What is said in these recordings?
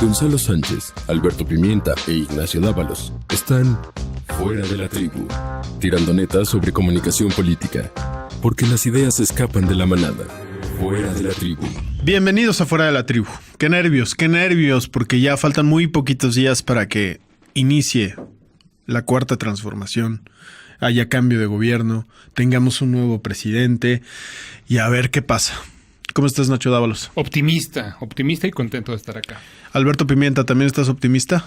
Gonzalo Sánchez, Alberto Pimienta e Ignacio Dávalos están fuera de la tribu, tirando netas sobre comunicación política, porque las ideas escapan de la manada. Fuera de la tribu. Bienvenidos a Fuera de la Tribu. Qué nervios, porque ya faltan muy poquitos días para que inicie la cuarta transformación, haya cambio de gobierno, tengamos un nuevo presidente y a ver qué pasa. ¿Cómo estás, Nacho Dávalos? Optimista y contento de estar acá. Alberto Pimienta, ¿también estás optimista?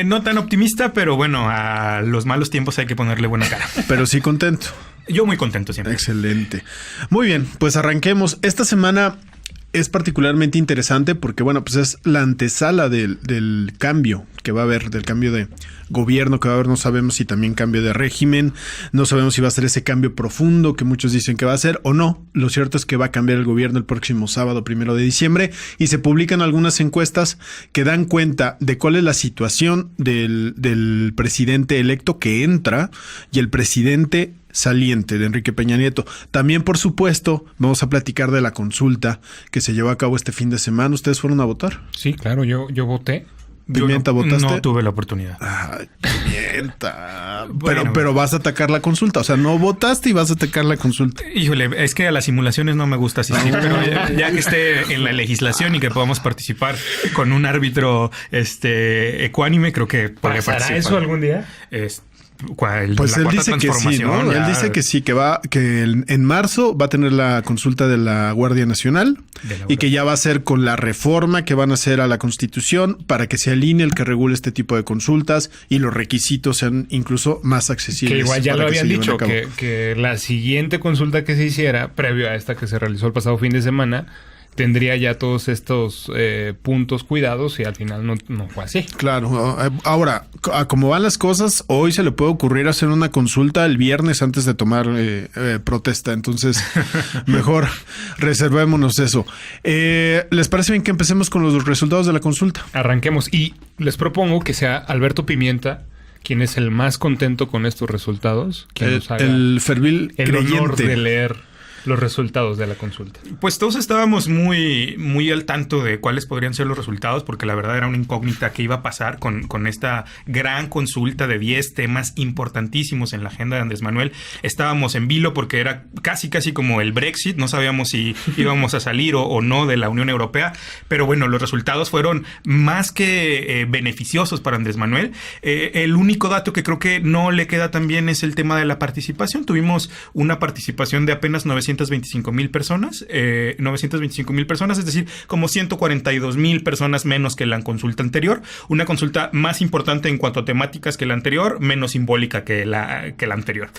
No tan optimista, pero bueno, a los malos tiempos hay que ponerle buena cara. Pero sí contento. Yo muy contento siempre. Excelente. Muy bien, pues arranquemos. Esta semana es particularmente interesante porque, bueno, pues es la antesala del cambio que va a haber, del cambio de gobierno que va a haber. No sabemos si también cambio de régimen, no sabemos si va a ser ese cambio profundo que muchos dicen que va a ser o no. Lo cierto es que va a cambiar el gobierno el próximo sábado 1 de diciembre y se publican algunas encuestas que dan cuenta de cuál es la situación del presidente electo que entra y el presidente saliente de Enrique Peña Nieto. También, por supuesto, vamos a platicar de la consulta que se llevó a cabo este fin de semana. ¿Ustedes fueron a votar? Sí, claro, yo voté. ¿Pimienta, votaste? No tuve la oportunidad. Ay, Pimienta. Pero vas a atacar la consulta. O sea, no votaste y vas a atacar la consulta. Híjole, es que a las simulaciones no me gusta asistir, pero ya que esté en la legislación y que podamos participar con un árbitro ecuánime, creo que podría ¿Pasará participar. eso algún día? Pues él dice que sí, ¿no? Él dice que sí, que en marzo va a tener la consulta de la Guardia Nacional y que ya va a ser con la reforma que van a hacer a la Constitución para que se alinee el que regule este tipo de consultas y los requisitos sean incluso más accesibles. Que igual ya lo habían dicho, que la siguiente consulta que se hiciera, previo a esta que se realizó el pasado fin de semana, tendría ya todos estos puntos cuidados y al final no fue así. Claro. Ahora, como van las cosas, hoy se le puede ocurrir hacer una consulta el viernes antes de tomar protesta. Entonces, mejor reservémonos eso. ¿Les parece bien que empecemos con los resultados de la consulta? Arranquemos. Y les propongo que sea Alberto Pimienta quien es el más contento con estos resultados. Quien nos haga el fervil el creyente. honor de leer los resultados de la consulta. Pues todos estábamos muy al tanto de cuáles podrían ser los resultados, porque la verdad era una incógnita que iba a pasar con esta gran consulta de 10 temas importantísimos en la agenda de Andrés Manuel. Estábamos en vilo porque era casi como el Brexit, no sabíamos si íbamos a salir o no de la Unión Europea, pero bueno, los resultados fueron más que beneficiosos para Andrés Manuel. El único dato que creo que no le queda tan bien es el tema de la participación. Tuvimos una participación de apenas 925,000 personas, 925,000 personas, es decir, como 142,000 personas menos que la consulta anterior. Una consulta más importante en cuanto a temáticas que la anterior, menos simbólica que la anterior.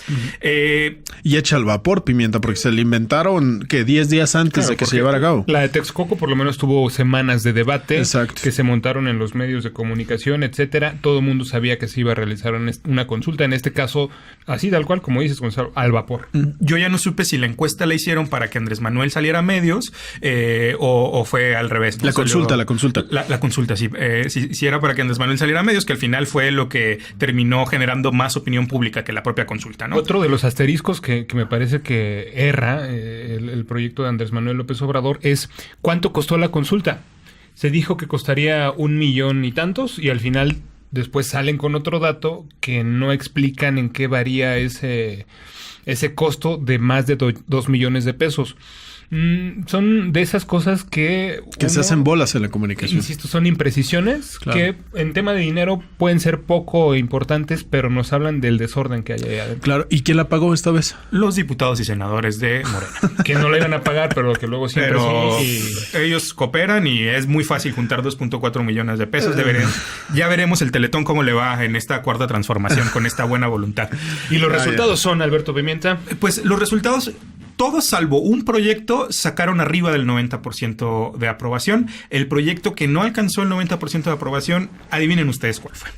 Y echa al vapor, Pimienta, porque se le inventaron que 10 días antes de que se llevara a cabo. La de Texcoco por lo menos tuvo semanas de debate. Exacto. Que se montaron en los medios de comunicación, etcétera. Todo el mundo sabía que se iba a realizar una consulta, en este caso, así tal cual, como dices, Gonzalo, al vapor. Yo ya no supe si la encuesta la hicieron para que Andrés Manuel saliera a medios o fue al revés, ¿no? La consulta, sí. Si era para que Andrés Manuel saliera a medios, que al final fue lo que terminó generando más opinión pública que la propia consulta, ¿no? Otro de los asteriscos que me parece que erra el proyecto de Andrés Manuel López Obrador es ¿cuánto costó la consulta? Se dijo que costaría 1,000,000 y tantos y al final después salen con otro dato que no explican en qué varía ese costo de más de 2 millones de pesos. Son de esas cosas que se hacen bolas en la comunicación. Insisto, son imprecisiones, claro, que en tema de dinero pueden ser poco importantes, pero nos hablan del desorden que hay ahí adentro. Claro, ¿y quién la pagó esta vez? Los diputados y senadores de Morena. Que no le iban a pagar, pero que luego siempre ellos cooperan y es muy fácil juntar 2.4 millones de pesos. Ya veremos el Teletón cómo le va en esta cuarta transformación con esta buena voluntad. ¿Y los resultados son, Alberto Pimienta? Pues los resultados, todos salvo un proyecto, sacaron arriba del 90% de aprobación. El proyecto que no alcanzó el 90% de aprobación, adivinen ustedes cuál fue.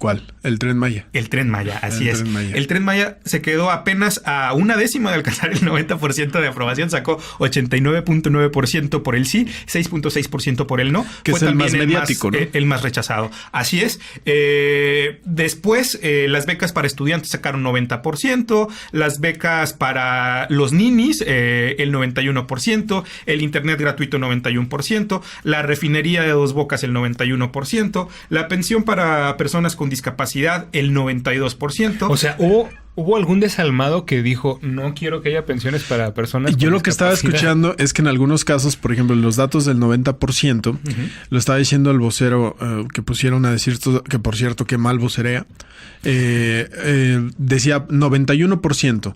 ¿Cuál? El Tren Maya. El Tren Maya, así es. Tren Maya. El Tren Maya se quedó apenas a una décima de alcanzar el 90% de aprobación. Sacó 89.9% por el sí, 6.6% por el no. Que fue es el también más mediático, ¿no? El más rechazado. Así es. Después, las becas para estudiantes sacaron 90%. Las becas para los ninis, el 91%. El internet gratuito, 91%. La refinería de Dos Bocas, el 91%. La pensión para personas con discapacidad, el 92%. O sea, ¿hubo algún desalmado que dijo, no quiero que haya pensiones para personas con Yo lo que estaba escuchando es que en algunos casos, por ejemplo, los datos del 90%, lo estaba diciendo el vocero que pusieron a decir, que por cierto, que mal vocerea, decía 91%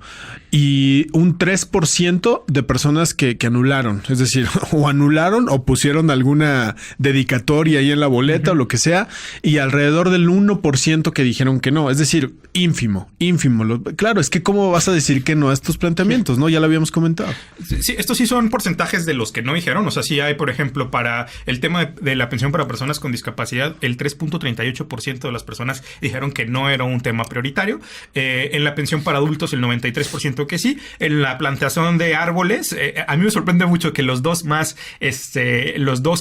y un 3% de personas que anularon, es decir, o anularon o pusieron alguna dedicatoria ahí en la boleta o lo que sea, y alrededor del 1% que dijeron que no, es decir, ínfimo. Claro, es que cómo vas a decir que no a estos planteamientos, ¿no? Ya lo habíamos comentado. Sí, estos sí son porcentajes de los que no dijeron. O sea, sí hay, por ejemplo, para el tema de la pensión para personas con discapacidad, el 3.38% de las personas dijeron que no era un tema prioritario. En la pensión para adultos, el 93% que sí. En la plantación de árboles, a mí me sorprende mucho que los dos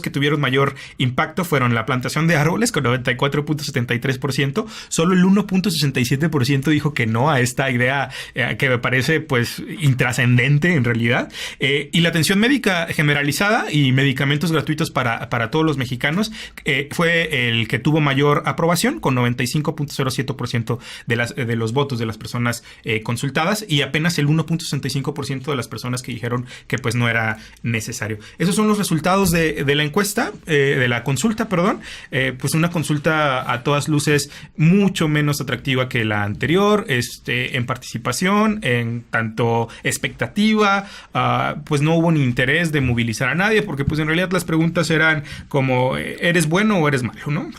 que tuvieron mayor impacto fueron la plantación de árboles con 94.73%. Solo el 1.67% dijo que no a esta idea que me parece pues intrascendente en realidad. Y la atención médica generalizada y medicamentos gratuitos para todos los mexicanos fue el que tuvo mayor aprobación, con 95.07% de los votos de las personas consultadas, y apenas el 1.65% de las personas que dijeron que pues no era necesario. Esos son los resultados de la encuesta, de la consulta, perdón. Pues una consulta a todas luces mucho menos atractiva que la anterior, en participación, en tanto expectativa, pues no hubo ni interés de movilizar a nadie, porque pues en realidad las preguntas eran como, ¿eres bueno o eres malo?, ¿no?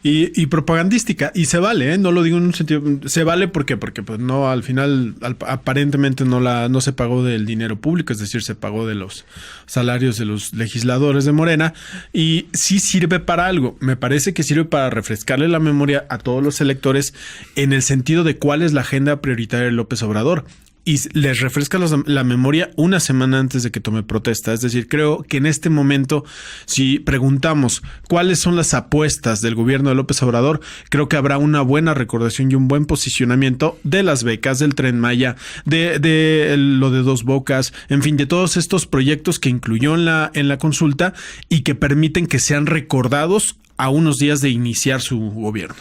Y propagandística, y se vale, no lo digo en un sentido, se vale porque pues no, al final aparentemente no se pagó del dinero público, es decir, se pagó de los salarios de los legisladores de Morena, y sí sirve para algo. Me parece que sirve para refrescarle la memoria a todos los electores en el sentido de cuál es la agenda prioritaria de López Obrador. Y les refresca la memoria una semana antes de que tome protesta. Es decir, creo que en este momento, si preguntamos cuáles son las apuestas del gobierno de López Obrador, creo que habrá una buena recordación y un buen posicionamiento de las becas, del Tren Maya, de lo de Dos Bocas, en fin, de todos estos proyectos que incluyó en la consulta y que permiten que sean recordados a unos días de iniciar su gobierno.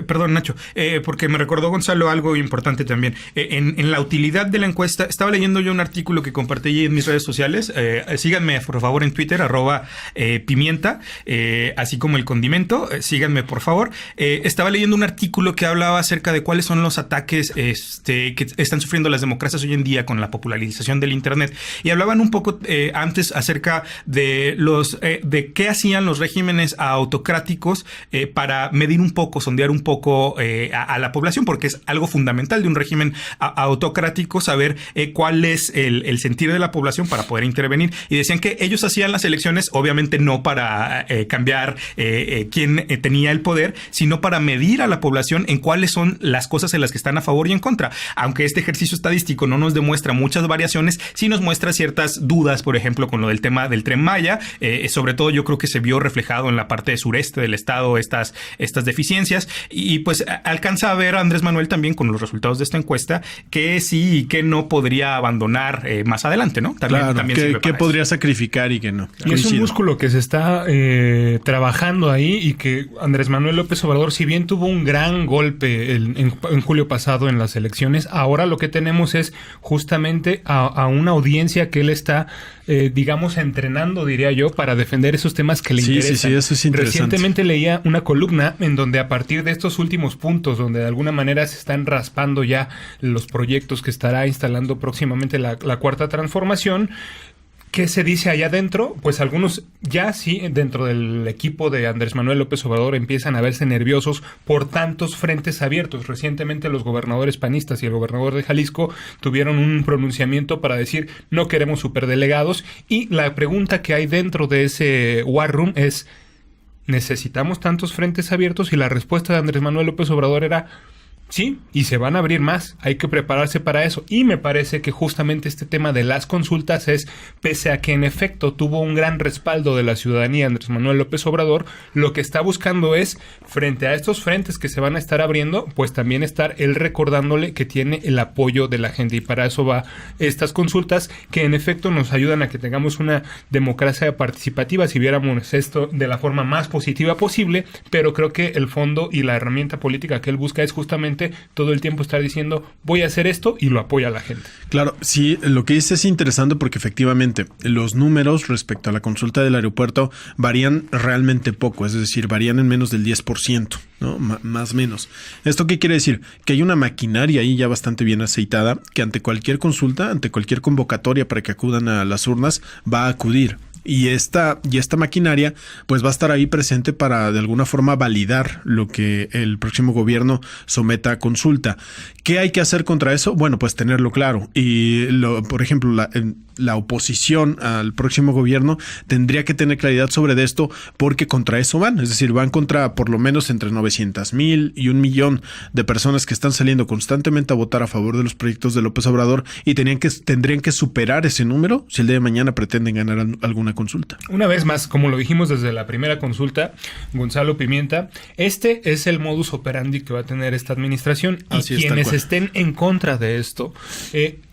Perdón, Nacho, porque me recordó Gonzalo algo importante también. En la utilidad de la encuesta, estaba leyendo yo un artículo que compartí en mis redes sociales. Síganme, por favor, en Twitter, @pimienta, así como el condimento. Síganme, por favor. Estaba leyendo un artículo que hablaba acerca de cuáles son los ataques que están sufriendo las democracias hoy en día con la popularización del Internet. Y hablaban un poco antes acerca de de qué hacían los regímenes autocráticos para medir un poco, sondear un poco a la población, porque es algo fundamental de un régimen autocrático saber cuál es el sentir de la población para poder intervenir. Y decían que ellos hacían las elecciones, obviamente no para cambiar quién tenía el poder, sino para medir a la población en cuáles son las cosas en las que están a favor y en contra. Aunque este ejercicio estadístico no nos demuestra muchas variaciones, sí nos muestra ciertas dudas, por ejemplo, con lo del tema del Tren Maya. Sobre todo yo creo que se vio reflejado en la parte sureste del estado estas deficiencias, y pues alcanza a ver a Andrés Manuel también con los resultados de esta encuesta que sí y que no podría abandonar más adelante, ¿no? También que podría sacrificar y que no. Y es un músculo que se está trabajando ahí, y que Andrés Manuel López Obrador, si bien tuvo un gran golpe en julio pasado en las elecciones, ahora lo que tenemos es justamente a una audiencia que él está digamos, entrenando, diría yo, para defender esos temas que le interesan. Sí, eso es interesante. Recientemente leía una columna en donde a partir de estos últimos puntos, donde de alguna manera se están raspando ya los proyectos que estará instalando próximamente la Cuarta Transformación, ¿qué se dice allá adentro? Pues algunos ya sí, dentro del equipo de Andrés Manuel López Obrador, empiezan a verse nerviosos por tantos frentes abiertos. Recientemente los gobernadores panistas y el gobernador de Jalisco tuvieron un pronunciamiento para decir no queremos superdelegados, y la pregunta que hay dentro de ese war room es: necesitamos tantos frentes abiertos, y la respuesta de Andrés Manuel López Obrador era: sí, y se van a abrir más, hay que prepararse para eso. Y me parece que justamente este tema de las consultas es, pese a que en efecto tuvo un gran respaldo de la ciudadanía Andrés Manuel López Obrador, lo que está buscando es, frente a estos frentes que se van a estar abriendo, pues también estar él recordándole que tiene el apoyo de la gente, y para eso va estas consultas, que en efecto nos ayudan a que tengamos una democracia participativa, si viéramos esto de la forma más positiva posible. Pero creo que el fondo y la herramienta política que él busca es justamente todo el tiempo estar diciendo: voy a hacer esto, y lo apoya la gente. Claro, sí, lo que dice es interesante porque efectivamente los números respecto a la consulta del aeropuerto varían realmente poco, es decir, varían en menos del 10%, ¿no? Más o menos. ¿Esto qué quiere decir? Que hay una maquinaria ahí ya bastante bien aceitada que ante cualquier consulta, ante cualquier convocatoria para que acudan a las urnas, va a acudir. Y esta maquinaria pues va a estar ahí presente para de alguna forma validar lo que el próximo gobierno someta a consulta. ¿Qué hay que hacer contra eso? Bueno, pues tenerlo claro. Y por ejemplo, la oposición al próximo gobierno tendría que tener claridad sobre esto, porque contra eso van. Es decir, van contra por lo menos entre 900,000 y 1,000,000 de personas que están saliendo constantemente a votar a favor de los proyectos de López Obrador, y tendrían que superar ese número si el día de mañana pretenden ganar alguna consulta. Una vez más, como lo dijimos desde la primera consulta, Gonzalo Pimienta, este es el modus operandi que va a tener esta administración. Así y es, quienes estén en contra de esto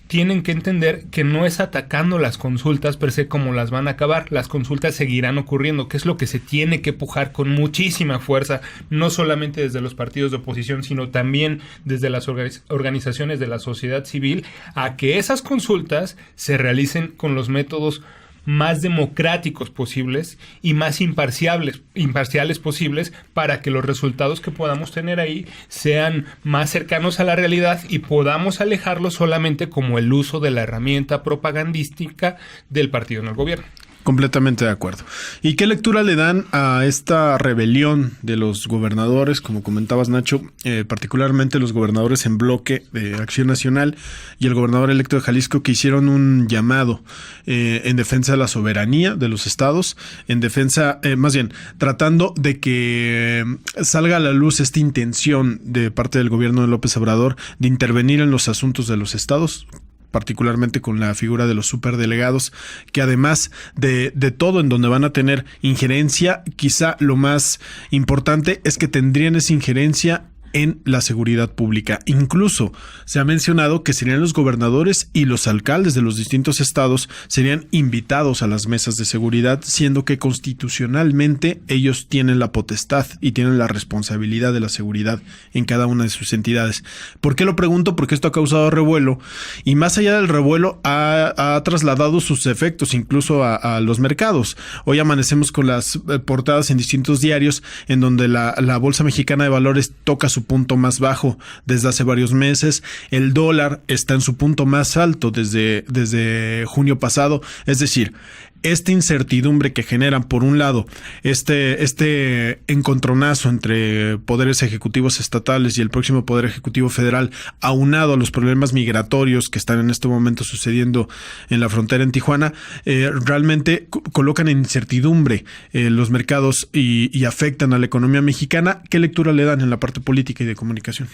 tienen que entender que no es atacando las consultas per se como las van a acabar. Las consultas seguirán ocurriendo, que es lo que se tiene que pujar con muchísima fuerza, no solamente desde los partidos de oposición, sino también desde las organizaciones de la sociedad civil, a que esas consultas se realicen con los métodos más democráticos posibles y más imparciales posibles, para que los resultados que podamos tener ahí sean más cercanos a la realidad y podamos alejarlos solamente como el uso de la herramienta propagandística del partido en el gobierno. Completamente de acuerdo. ¿Y qué lectura le dan a esta rebelión de los gobernadores, como comentabas, Nacho, particularmente los gobernadores en bloque de Acción Nacional y el gobernador electo de Jalisco, que hicieron un llamado en defensa de la soberanía de los estados, en defensa, más bien, tratando de que salga a la luz esta intención de parte del gobierno de López Obrador de intervenir en los asuntos de los estados, particularmente con la figura de los superdelegados, que además de todo en donde van a tener injerencia, quizá lo más importante es que tendrían esa injerencia en la seguridad pública. Incluso se ha mencionado que serían los gobernadores y los alcaldes de los distintos estados serían invitados a las mesas de seguridad, siendo que constitucionalmente ellos tienen la potestad y tienen la responsabilidad de la seguridad en cada una de sus entidades. ¿Por qué lo pregunto? Porque esto ha causado revuelo, y más allá del revuelo ha trasladado sus efectos incluso a los mercados. Hoy amanecemos con las portadas en distintos diarios en donde la Bolsa Mexicana de Valores toca su punto más bajo desde hace varios meses. El dólar está en su punto más alto desde junio pasado. Es decir, esta incertidumbre que generan, por un lado, este encontronazo entre poderes ejecutivos estatales y el próximo poder ejecutivo federal, aunado a los problemas migratorios que están en este momento sucediendo en la frontera en Tijuana, realmente colocan en incertidumbre los mercados y afectan a la economía mexicana. ¿Qué lectura le dan en la parte política y de comunicación?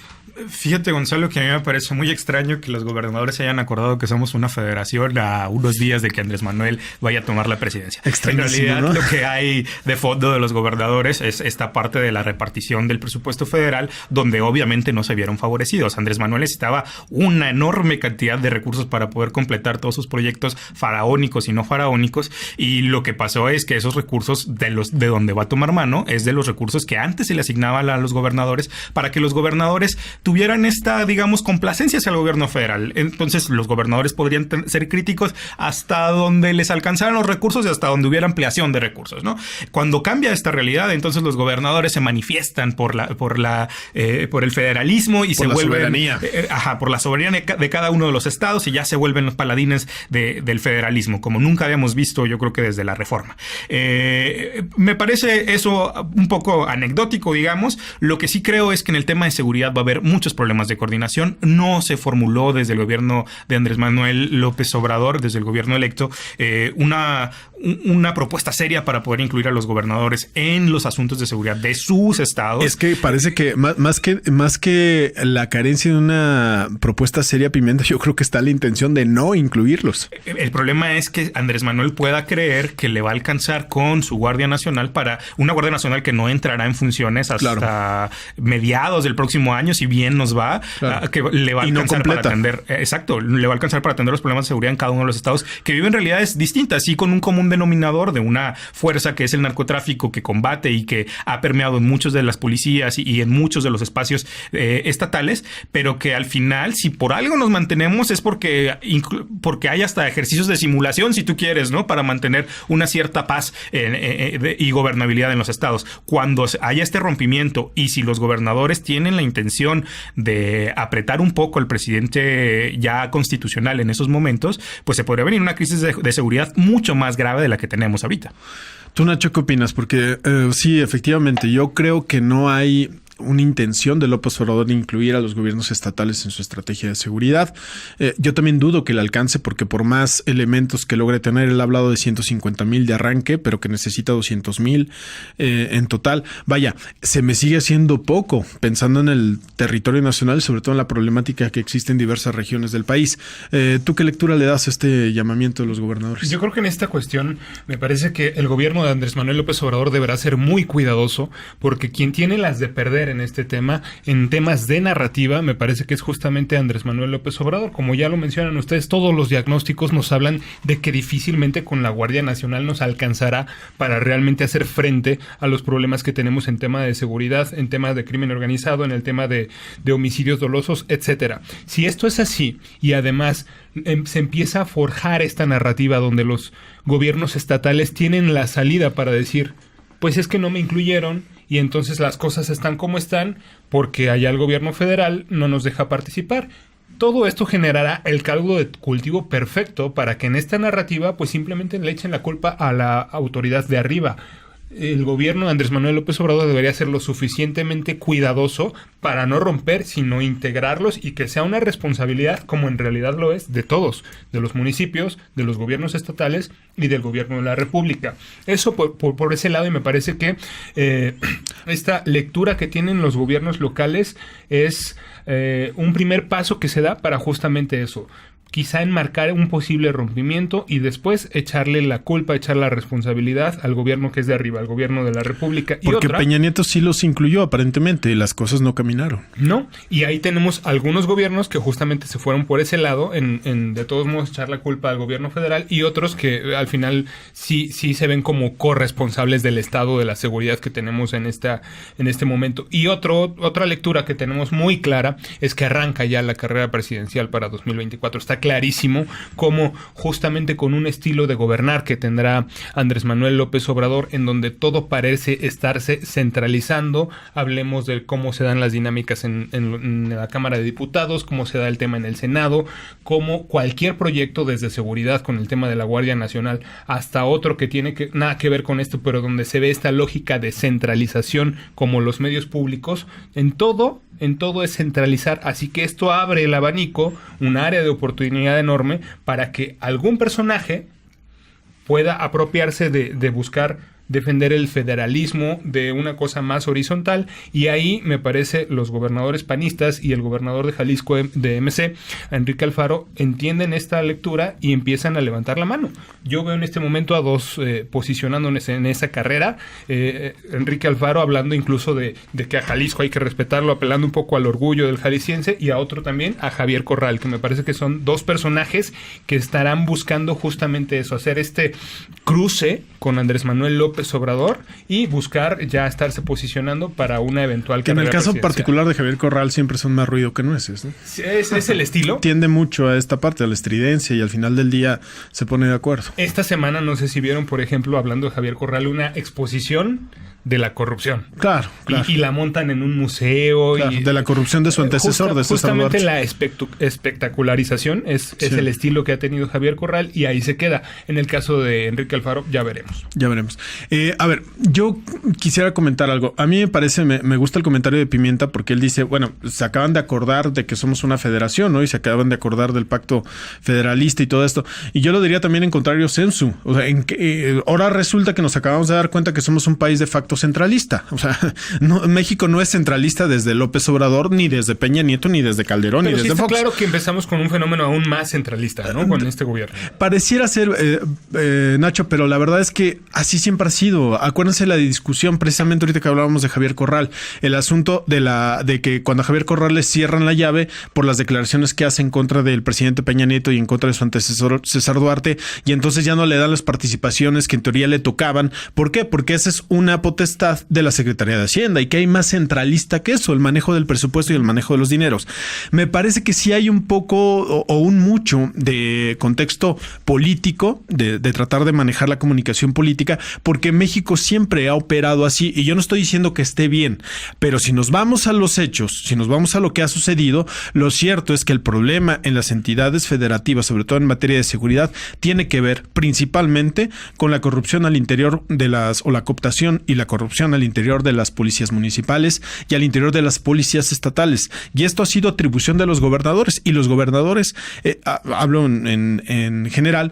Fíjate, Gonzalo, que a mí me parece muy extraño que los gobernadores se hayan acordado que somos una federación a unos días de que Andrés Manuel vaya a tomar la presidencia. En realidad, ¿no? Lo que hay de fondo de los gobernadores es esta parte de la repartición del presupuesto federal, donde obviamente no se vieron favorecidos. Andrés Manuel necesitaba una enorme cantidad de recursos para poder completar todos sus proyectos faraónicos y no faraónicos, y lo que pasó es que esos recursos de donde va a tomar mano es de los recursos que antes se le asignaban a los gobernadores, para que los gobernadores tuvieran esta, digamos, complacencia hacia el gobierno federal. Entonces los gobernadores podrían ser críticos hasta donde les alcanzaran los recursos y hasta donde hubiera ampliación de recursos, ¿no? Cuando cambia esta realidad, entonces los gobernadores se manifiestan por el federalismo y por se vuelven soberanía. Por la soberanía de cada uno de los estados, y ya se vuelven los paladines del federalismo, como nunca habíamos visto, yo creo que desde la reforma. Me parece eso un poco anecdótico, digamos. Lo que sí creo es que en el tema de seguridad va a haber muchos problemas de coordinación. No se formuló desde el gobierno de Andrés Manuel López Obrador, desde el gobierno electo, una una propuesta seria para poder incluir a los gobernadores en los asuntos de seguridad de sus estados. Es que parece que más que la carencia de una propuesta seria, Pimienta, yo creo que está la intención de no incluirlos. El problema es que Andrés Manuel pueda creer que le va a alcanzar con su Guardia Nacional para una Guardia Nacional que no entrará en funciones hasta mediados del próximo año, si bien nos va, que le va a alcanzar para atender. Exacto, le va a alcanzar para atender los problemas de seguridad en cada uno de los estados que viven realidades distintas y con un común denominador de una fuerza que es el narcotráfico que combate y que ha permeado en muchas de las policías y en muchos de los espacios estatales, pero que al final, si por algo nos mantenemos es porque hay hasta ejercicios de simulación, si tú quieres, ¿no? Para mantener una cierta paz y gobernabilidad en los estados. Cuando haya este rompimiento y si los gobernadores tienen la intención de apretar un poco al presidente ya constitucional en esos momentos, pues se podría venir una crisis de seguridad mucho más grave de la que tenemos ahorita. Tú, Nacho, ¿qué opinas? Porque sí, efectivamente, yo creo que no hay una intención de López Obrador de incluir a los gobiernos estatales en su estrategia de seguridad. Yo también dudo que le alcance porque por más elementos que logre tener, él ha hablado de 150,000 de arranque, pero que necesita 200,000 en total. Vaya, se me sigue haciendo poco pensando en el territorio nacional y sobre todo en la problemática que existe en diversas regiones del país. ¿Tú qué lectura le das a este llamamiento de los gobernadores? Yo creo que en esta cuestión me parece que el gobierno de Andrés Manuel López Obrador deberá ser muy cuidadoso porque quien tiene las de perder en este tema, en temas de narrativa, me parece que es justamente Andrés Manuel López Obrador. Como ya lo mencionan ustedes, todos los diagnósticos nos hablan de que difícilmente con la Guardia Nacional nos alcanzará para realmente hacer frente a los problemas que tenemos en tema de seguridad, en tema de crimen organizado, en el tema de homicidios dolosos, etcétera. Si esto es así y además se empieza a forjar esta narrativa donde los gobiernos estatales tienen la salida para decir, pues es que no me incluyeron y entonces las cosas están como están porque allá el gobierno federal no nos deja participar. Todo esto generará el caldo de cultivo perfecto para que en esta narrativa pues simplemente le echen la culpa a la autoridad de arriba. El gobierno de Andrés Manuel López Obrador debería ser lo suficientemente cuidadoso para no romper, sino integrarlos y que sea una responsabilidad, como en realidad lo es, de todos, de los municipios, de los gobiernos estatales y del gobierno de la República. Eso por ese lado, y me parece que esta lectura que tienen los gobiernos locales es un primer paso que se da para justamente eso. Quizá enmarcar un posible rompimiento y después echarle la culpa, echar la responsabilidad al gobierno que es de arriba, al gobierno de la República. Porque Peña Nieto sí los incluyó aparentemente y las cosas no caminaron. No, y ahí tenemos algunos gobiernos que justamente se fueron por ese lado, en de todos modos echar la culpa al gobierno federal y otros que al final sí se ven como corresponsables del estado de la seguridad que tenemos en este momento. Y otra lectura que tenemos muy clara es que arranca ya la carrera presidencial para 2024. Está clarísimo cómo justamente con un estilo de gobernar que tendrá Andrés Manuel López Obrador, en donde todo parece estarse centralizando, hablemos de cómo se dan las dinámicas en la Cámara de Diputados, cómo se da el tema en el Senado, cómo cualquier proyecto desde seguridad con el tema de la Guardia Nacional hasta otro que tiene nada que ver con esto, pero donde se ve esta lógica de centralización como los medios públicos, en todo es centralizar, así que esto abre el abanico, un área de oportunidad enorme para que algún personaje pueda apropiarse de buscar defender el federalismo de una cosa más horizontal, y ahí me parece los gobernadores panistas y el gobernador de Jalisco de MC, Enrique Alfaro, entienden esta lectura y empiezan a levantar la mano. Yo veo en este momento a dos posicionándose en esa carrera, Enrique Alfaro hablando incluso de que a Jalisco hay que respetarlo, apelando un poco al orgullo del jalisciense, y a otro también, a Javier Corral, que me parece que son dos personajes que estarán buscando justamente eso, hacer este cruce con Andrés Manuel López Obrador y buscar ya estarse posicionando para una eventual que en el caso particular de Javier Corral siempre son más ruido que nueces, ¿no? Es el estilo. Tiende mucho a esta parte, a la estridencia, y al final del día se pone de acuerdo. Esta semana, no sé si vieron, por ejemplo, hablando de Javier Corral, una exposición de la corrupción. Claro. Y la montan en un museo. Claro, de la corrupción de su antecesor, de César Duarte. Justamente la espectacularización es el estilo que ha tenido Javier Corral, y ahí se queda. En el caso de Enrique Alfaro, ya veremos. A ver, yo quisiera comentar algo. A mí me parece, me gusta el comentario de Pimienta porque él dice, bueno, se acaban de acordar de que somos una federación, ¿no? Y se acaban de acordar del pacto federalista y todo esto. Y yo lo diría también en contrario sensu. O sea, ahora resulta que nos acabamos de dar cuenta que somos un país de facto centralista. O sea, México no es centralista desde López Obrador, ni desde Peña Nieto, ni desde Calderón, pero ni sí desde está Fox. Claro que empezamos con un fenómeno aún más centralista, ¿no? Con este gobierno. Pareciera ser, Nacho, pero la verdad es que así siempre ha sido. Acuérdense la discusión precisamente ahorita que hablábamos de Javier Corral, el asunto de que cuando a Javier Corral le cierran la llave por las declaraciones que hace en contra del presidente Peña Nieto y en contra de su antecesor César Duarte, y entonces ya no le dan las participaciones que en teoría le tocaban. ¿Por qué? Porque esa es una potestad de la Secretaría de Hacienda y que hay más centralista que eso, el manejo del presupuesto y el manejo de los dineros. Me parece que sí hay un poco o un mucho de contexto político, de tratar de manejar la comunicación política, porque México siempre ha operado así, y yo no estoy diciendo que esté bien, pero si nos vamos a los hechos, si nos vamos a lo que ha sucedido, lo cierto es que el problema en las entidades federativas, sobre todo en materia de seguridad, tiene que ver principalmente con la corrupción al interior de la cooptación y la corrupción al interior de las policías municipales y al interior de las policías estatales. Y esto ha sido atribución de los gobernadores, y los gobernadores, hablo en general,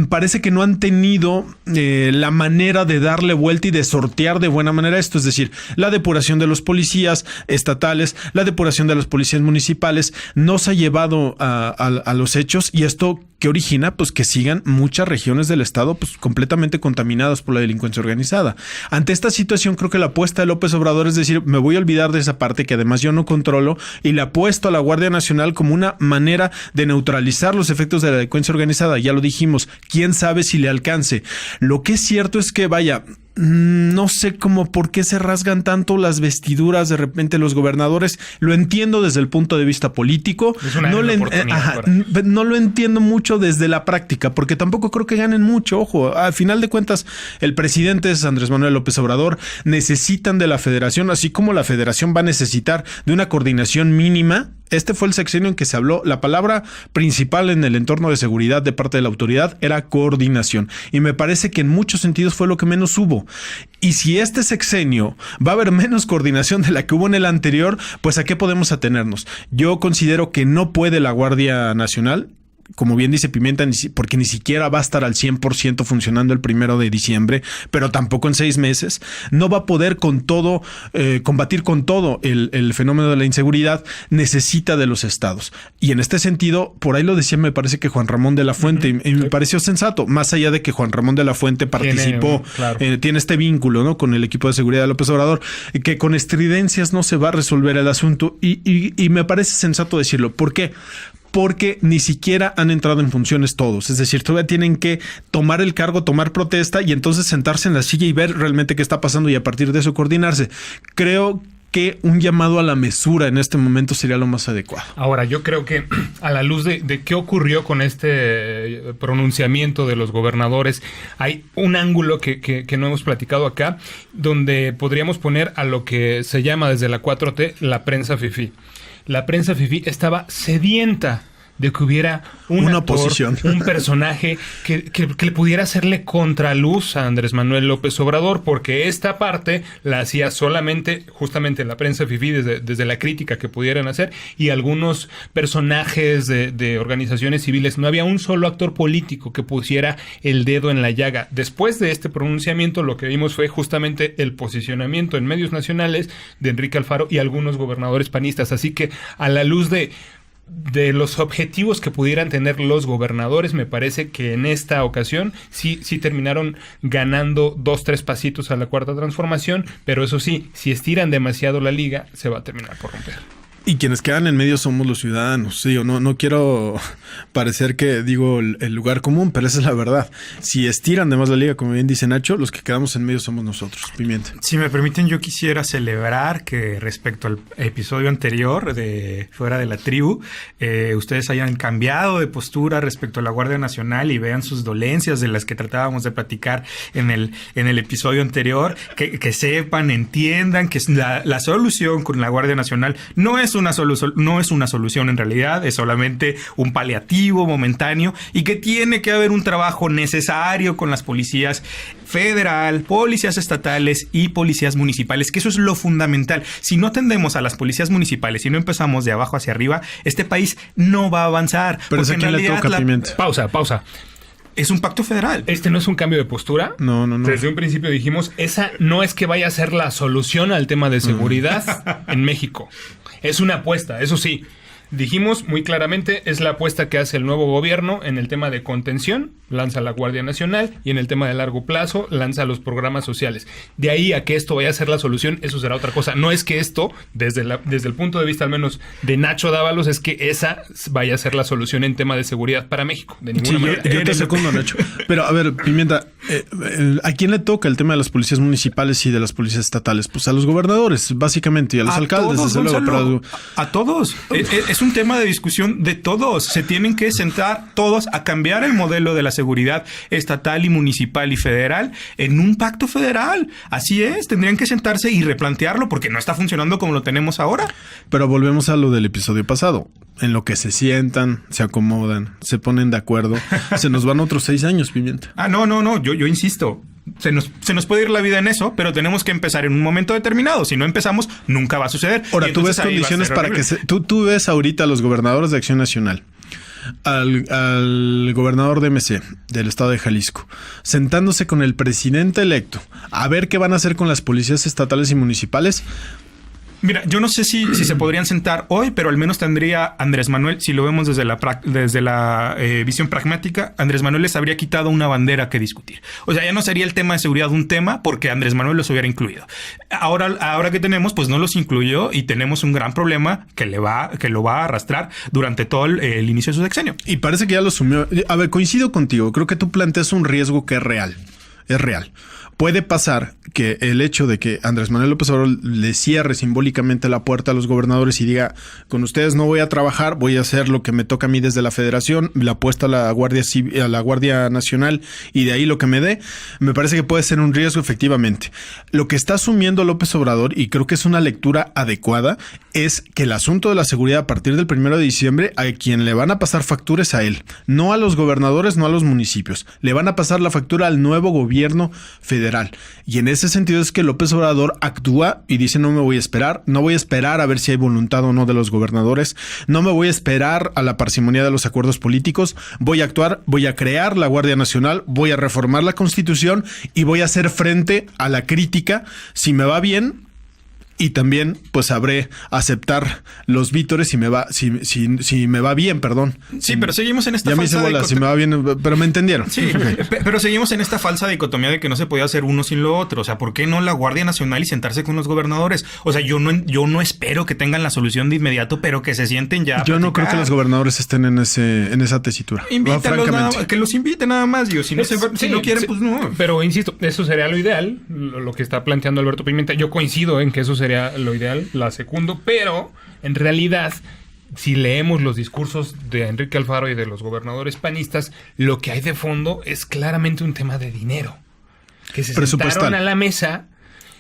parece que no han tenido la manera de darle vuelta y de sortear de buena manera esto, es decir, la depuración de los policías estatales, la depuración de los policías municipales, no se ha llevado a los hechos, y esto que origina pues que sigan muchas regiones del estado pues completamente contaminadas por la delincuencia organizada. Ante esta situación, creo que la apuesta de López Obrador es decir, me voy a olvidar de esa parte que además yo no controlo, y le apuesto a la Guardia Nacional como una manera de neutralizar los efectos de la delincuencia organizada. Ya lo dijimos, quién sabe si le alcance. Lo que es cierto es que no sé cómo por qué se rasgan tanto las vestiduras de repente los gobernadores. Lo entiendo desde el punto de vista político. No lo entiendo mucho desde la práctica, porque tampoco creo que ganen mucho. Ojo, al final de cuentas, el presidente es Andrés Manuel López Obrador. Necesitan de la federación, así como la federación va a necesitar de una coordinación mínima. Este fue el sexenio en que se habló. La palabra principal en el entorno de seguridad de parte de la autoridad era coordinación. Y me parece que en muchos sentidos fue lo que menos hubo. Y si este sexenio va a haber menos coordinación de la que hubo en el anterior, pues ¿a qué podemos atenernos? Yo considero que no puede la Guardia Nacional, como bien dice Pimienta, porque ni siquiera va a estar al 100% funcionando el 1 de diciembre, pero tampoco en 6 meses. No va a poder con todo, combatir con todo el fenómeno de la inseguridad. Necesita de los estados. Y en este sentido, por ahí lo decía, me parece que Juan Ramón de la Fuente, y me pareció sensato, más allá de que Juan Ramón de la Fuente participó, tiene este vínculo, ¿no?, con el equipo de seguridad de López Obrador, que con estridencias no se va a resolver el asunto, y me parece sensato decirlo. ¿Por qué? Porque ni siquiera han entrado en funciones todos. Es decir, todavía tienen que tomar el cargo, tomar protesta y entonces sentarse en la silla y ver realmente qué está pasando y a partir de eso coordinarse. Creo que un llamado a la mesura en este momento sería lo más adecuado. Ahora, yo creo que a la luz de qué ocurrió con este pronunciamiento de los gobernadores, hay un ángulo que no hemos platicado acá, donde podríamos poner a lo que se llama desde la 4T la prensa fifí. La prensa fifí estaba sedienta de que hubiera una oposición, un personaje que le pudiera hacerle contraluz a Andrés Manuel López Obrador, porque esta parte la hacía solamente, justamente la prensa fifí, desde la crítica que pudieran hacer, y algunos personajes de organizaciones civiles. No había un solo actor político que pusiera el dedo en la llaga. Después de este pronunciamiento, lo que vimos fue justamente el posicionamiento en medios nacionales de Enrique Alfaro y algunos gobernadores panistas. Así que, a la luz de los objetivos que pudieran tener los gobernadores, me parece que en esta ocasión sí terminaron ganando 2-3 pasitos a la cuarta transformación, pero eso sí, si estiran demasiado la liga, se va a terminar por romper. Y quienes quedan en medio somos los ciudadanos. Sí, no quiero parecer que digo el lugar común, pero esa es la verdad. Si estiran de más la liga, como bien dice Nacho, los que quedamos en medio somos nosotros. Pimienta. Si me permiten, yo quisiera celebrar que respecto al episodio anterior de Fuera de la Tribu, ustedes hayan cambiado de postura respecto a la Guardia Nacional y vean sus dolencias de las que tratábamos de platicar en el episodio anterior, que sepan, entiendan que la solución con la Guardia Nacional no es una solución en realidad, es solamente un paliativo momentáneo y que tiene que haber un trabajo necesario con las policías federal, policías estatales y policías municipales, que eso es lo fundamental. Si no atendemos a las policías municipales y no empezamos de abajo hacia arriba, este país no va a avanzar. Pero es a quién le toca, Pimienta. Pausa. Es un pacto federal. Este no es un cambio de postura. No. Desde un principio dijimos, esa no es que vaya a ser la solución al tema de seguridad en México. Es una apuesta, eso sí. Dijimos muy claramente, es la apuesta que hace el nuevo gobierno en el tema de contención, lanza la Guardia Nacional, y en el tema de largo plazo, lanza los programas sociales. De ahí a que esto vaya a ser la solución, eso será otra cosa. No es que esto, desde el punto de vista al menos de Nacho Dávalos, es que esa vaya a ser la solución en tema de seguridad para México. De ninguna manera. Yo te secundo, Nacho. Pero a ver, Pimienta, ¿a quién le toca el tema de las policías municipales y de las policías estatales? Pues a los gobernadores, básicamente, y a los alcaldes, todos, desde luego. Pero... A todos. Es un tema de discusión de todos. Se tienen que sentar todos a cambiar el modelo de la seguridad estatal y municipal y federal en un pacto federal. Así es, tendrían que sentarse y replantearlo porque no está funcionando como lo tenemos ahora. Pero volvemos a lo del episodio pasado. En lo que se sientan, se acomodan, se ponen de acuerdo. Se nos van otros 6 años, Pimienta. No. Yo insisto. Se nos puede ir la vida en eso, pero tenemos que empezar en un momento determinado. Si no empezamos, nunca va a suceder. Ahora, tú ves condiciones para que tú ves ahorita a los gobernadores de Acción Nacional, al gobernador de MC, del estado de Jalisco, sentándose con el presidente electo a ver qué van a hacer con las policías estatales y municipales. Mira, yo no sé si se podrían sentar hoy, pero al menos tendría Andrés Manuel, si lo vemos desde la visión pragmática, Andrés Manuel les habría quitado una bandera que discutir. O sea, ya no sería el tema de seguridad un tema porque Andrés Manuel los hubiera incluido. Ahora que tenemos, pues no los incluyó y tenemos un gran problema que lo va a arrastrar durante todo el inicio de su sexenio. Y parece que ya lo asumió. A ver, coincido contigo. Creo que tú planteas un riesgo que es real. Es real. Puede pasar que el hecho de que Andrés Manuel López Obrador le cierre simbólicamente la puerta a los gobernadores y diga, con ustedes no voy a trabajar, voy a hacer lo que me toca a mí desde la Federación, la apuesta a la Guardia Nacional y de ahí lo que me dé, me parece que puede ser un riesgo efectivamente. Lo que está asumiendo López Obrador, y creo que es una lectura adecuada, es que el asunto de la seguridad a partir del 1 de diciembre, a quien le van a pasar facturas a él, no a los gobernadores, no a los municipios, le van a pasar la factura al nuevo gobierno federal. Y en ese sentido es que López Obrador actúa y dice no voy a esperar a ver si hay voluntad o no de los gobernadores, no me voy a esperar a la parsimonia de los acuerdos políticos, voy a actuar, voy a crear la Guardia Nacional, voy a reformar la Constitución y voy a hacer frente a la crítica si me va bien. Y también, pues, sabré aceptar los vítores si me va bien, perdón. Sí, pero seguimos en esta falsa dicotomía. Ya me hice bola, si me va bien, pero me entendieron. Sí, pero seguimos en esta falsa dicotomía de que no se podía hacer uno sin lo otro. O sea, ¿por qué no la Guardia Nacional y sentarse con los gobernadores? O sea, yo no espero que tengan la solución de inmediato, pero que se sienten ya. Yo no creo que los gobernadores estén en esa tesitura. Invítalos, que los inviten nada más. Si no quieren, pues no. Pero insisto, eso sería lo ideal, lo que está planteando Alberto Pimienta. Yo coincido en que eso sería lo ideal, la secundo, pero en realidad, si leemos los discursos de Enrique Alfaro y de los gobernadores panistas, lo que hay de fondo es claramente un tema de dinero. Que se sentaron a la mesa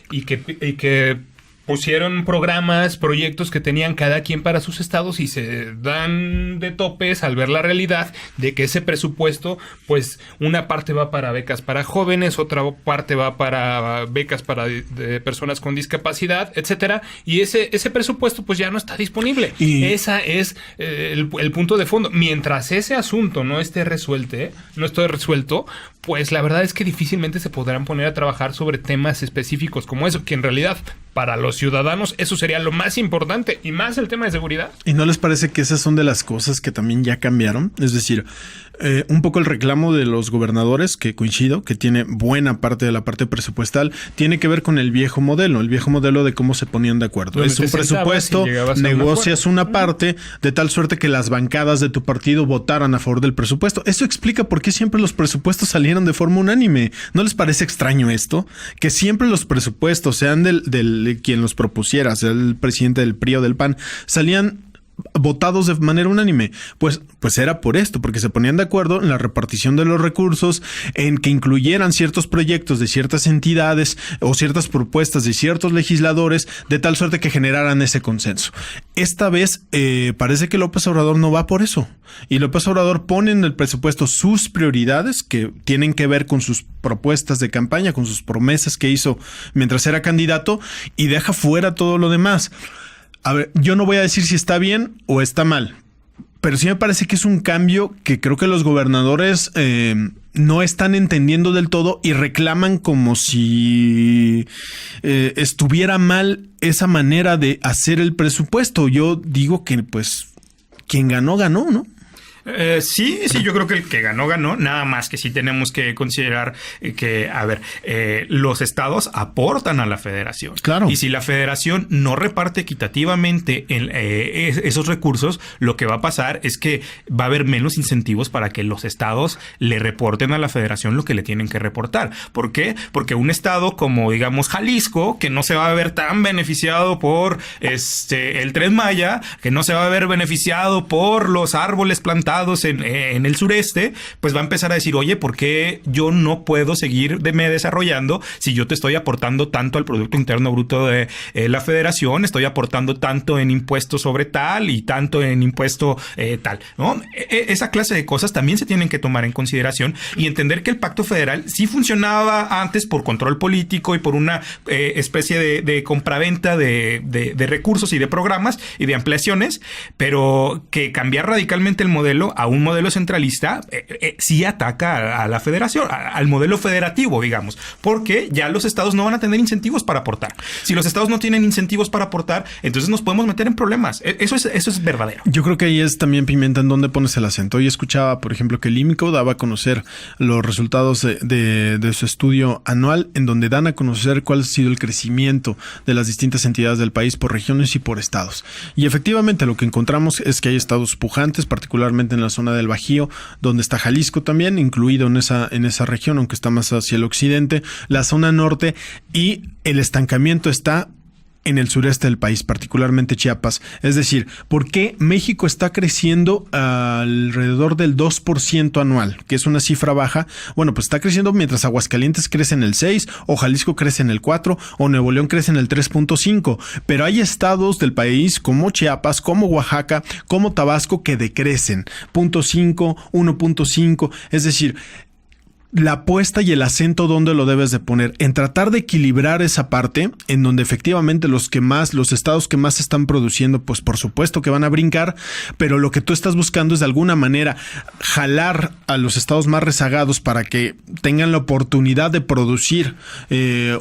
y que pusieron programas, proyectos que tenían cada quien para sus estados y se dan de topes al ver la realidad de que ese presupuesto, pues una parte va para becas para jóvenes, otra parte va para becas para de personas con discapacidad, etcétera, y ese presupuesto pues ya no está disponible. Y esa es el punto de fondo. Mientras ese asunto no esté resuelto, pues la verdad es que difícilmente se podrán poner a trabajar sobre temas específicos como eso, que en realidad para los ciudadanos eso sería lo más importante, y más el tema de seguridad. ¿Y no les parece que esas son de las cosas que también ya cambiaron? Es decir, un poco el reclamo de los gobernadores, que coincido, que tiene buena parte de la parte presupuestal, tiene que ver con el viejo modelo de cómo se ponían de acuerdo. Es un presupuesto, negocias una parte, de tal suerte que las bancadas de tu partido votaran a favor del presupuesto. Eso explica por qué siempre los presupuestos salieron de forma unánime. ¿No les parece extraño esto? Que siempre los presupuestos, sean del quien los propusiera, sea el presidente del PRI o del PAN, salían votados de manera unánime? Pues era por esto, porque se ponían de acuerdo en la repartición de los recursos, en que incluyeran ciertos proyectos de ciertas entidades o ciertas propuestas de ciertos legisladores, de tal suerte que generaran ese consenso. Esta vez parece que López Obrador no va por eso. Y López Obrador pone en el presupuesto sus prioridades que tienen que ver con sus propuestas de campaña, con sus promesas que hizo mientras era candidato, y deja fuera todo lo demás. A ver, yo no voy a decir si está bien o está mal, pero sí me parece que es un cambio que creo que los gobernadores no están entendiendo del todo y reclaman como si estuviera mal esa manera de hacer el presupuesto. Yo digo que pues quien ganó, ganó, ¿no? Sí, yo creo que el que ganó, nada más que sí tenemos que considerar que, los estados aportan a la federación. Claro. Y si la federación no reparte equitativamente esos recursos, lo que va a pasar es que va a haber menos incentivos para que los estados le reporten a la federación lo que le tienen que reportar. ¿Por qué? Porque un estado como, digamos, Jalisco, que no se va a ver tan beneficiado por el Tren Maya, que no se va a ver beneficiado por los árboles plantados en el sureste, pues va a empezar a decir, oye, ¿por qué yo no puedo seguirme desarrollando si yo te estoy aportando tanto al Producto Interno Bruto de la Federación, estoy aportando tanto en impuestos sobre tal y tanto en impuesto tal, ¿no? Esa clase de cosas también se tienen que tomar en consideración y entender que el Pacto Federal sí funcionaba antes por control político y por una especie de compraventa de recursos y de programas y de ampliaciones, pero que cambiar radicalmente el modelo a un modelo centralista sí ataca a la federación, al modelo federativo, digamos, porque ya los estados no van a tener incentivos para aportar. Si los estados no tienen incentivos para aportar, entonces nos podemos meter en problemas. Eso es verdadero. Yo creo que ahí es también, Pimienta, en dónde pones el acento. Hoy escuchaba, por ejemplo, que el IMCO daba a conocer los resultados de su estudio anual, en donde dan a conocer cuál ha sido el crecimiento de las distintas entidades del país por regiones y por estados. Y efectivamente lo que encontramos es que hay estados pujantes, particularmente en la zona del Bajío, donde está Jalisco también, incluido en esa región, aunque está más hacia el occidente, la zona norte, y el estancamiento está en el sureste del país, particularmente Chiapas. Es decir, ¿por qué México está creciendo alrededor del 2% anual, que es una cifra baja? Bueno, pues está creciendo mientras Aguascalientes crece en el 6%, o Jalisco crece en el 4%, o Nuevo León crece en el 3.5%. Pero hay estados del país como Chiapas, como Oaxaca, como Tabasco que decrecen 0.5, 1.5. Es decir, la apuesta y el acento donde lo debes de poner, en tratar de equilibrar esa parte, en donde efectivamente los estados que más están produciendo, pues por supuesto que van a brincar, pero lo que tú estás buscando es de alguna manera jalar a los estados más rezagados para que tengan la oportunidad de producir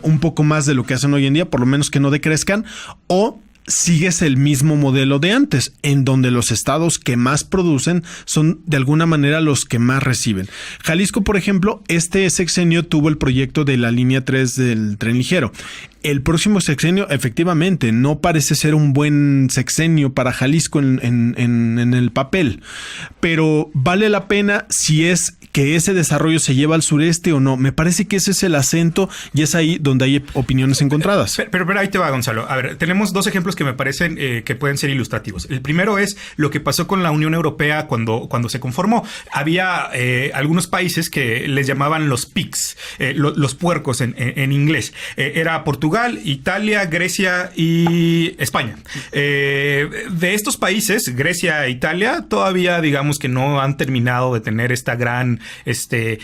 un poco más de lo que hacen hoy en día, por lo menos que no decrezcan, o sigues el mismo modelo de antes, en donde los estados que más producen son de alguna manera los que más reciben. Jalisco, por ejemplo, este sexenio tuvo el proyecto de la línea 3 del tren ligero. El próximo sexenio, efectivamente, no parece ser un buen sexenio para Jalisco en el papel, pero vale la pena si es que ese desarrollo se lleva al sureste o no. Me parece que ese es el acento y es ahí donde hay opiniones encontradas. Pero ahí te va, Gonzalo. A ver, tenemos dos ejemplos que me parecen que pueden ser ilustrativos. El primero es lo que pasó con la Unión Europea cuando se conformó. Había algunos países que les llamaban los pigs, los puercos en inglés. Era Portugal, Italia, Grecia y España. De estos países, Grecia e Italia, todavía digamos que no han terminado de tener esta gran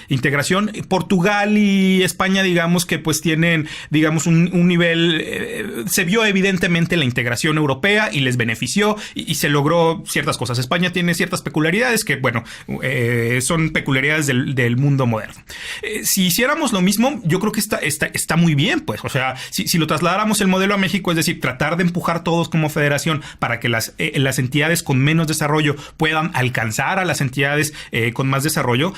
integración. Portugal y España, digamos que pues tienen, digamos, un nivel, se vio evidentemente la integración europea y les benefició y se logró ciertas cosas. España tiene ciertas peculiaridades que, bueno, son peculiaridades del mundo moderno. Si hiciéramos lo mismo, yo creo que está muy bien, pues. O sea, si lo trasladáramos el modelo a México, es decir, tratar de empujar todos como federación para que las entidades con menos desarrollo puedan alcanzar a las entidades con más desarrollo,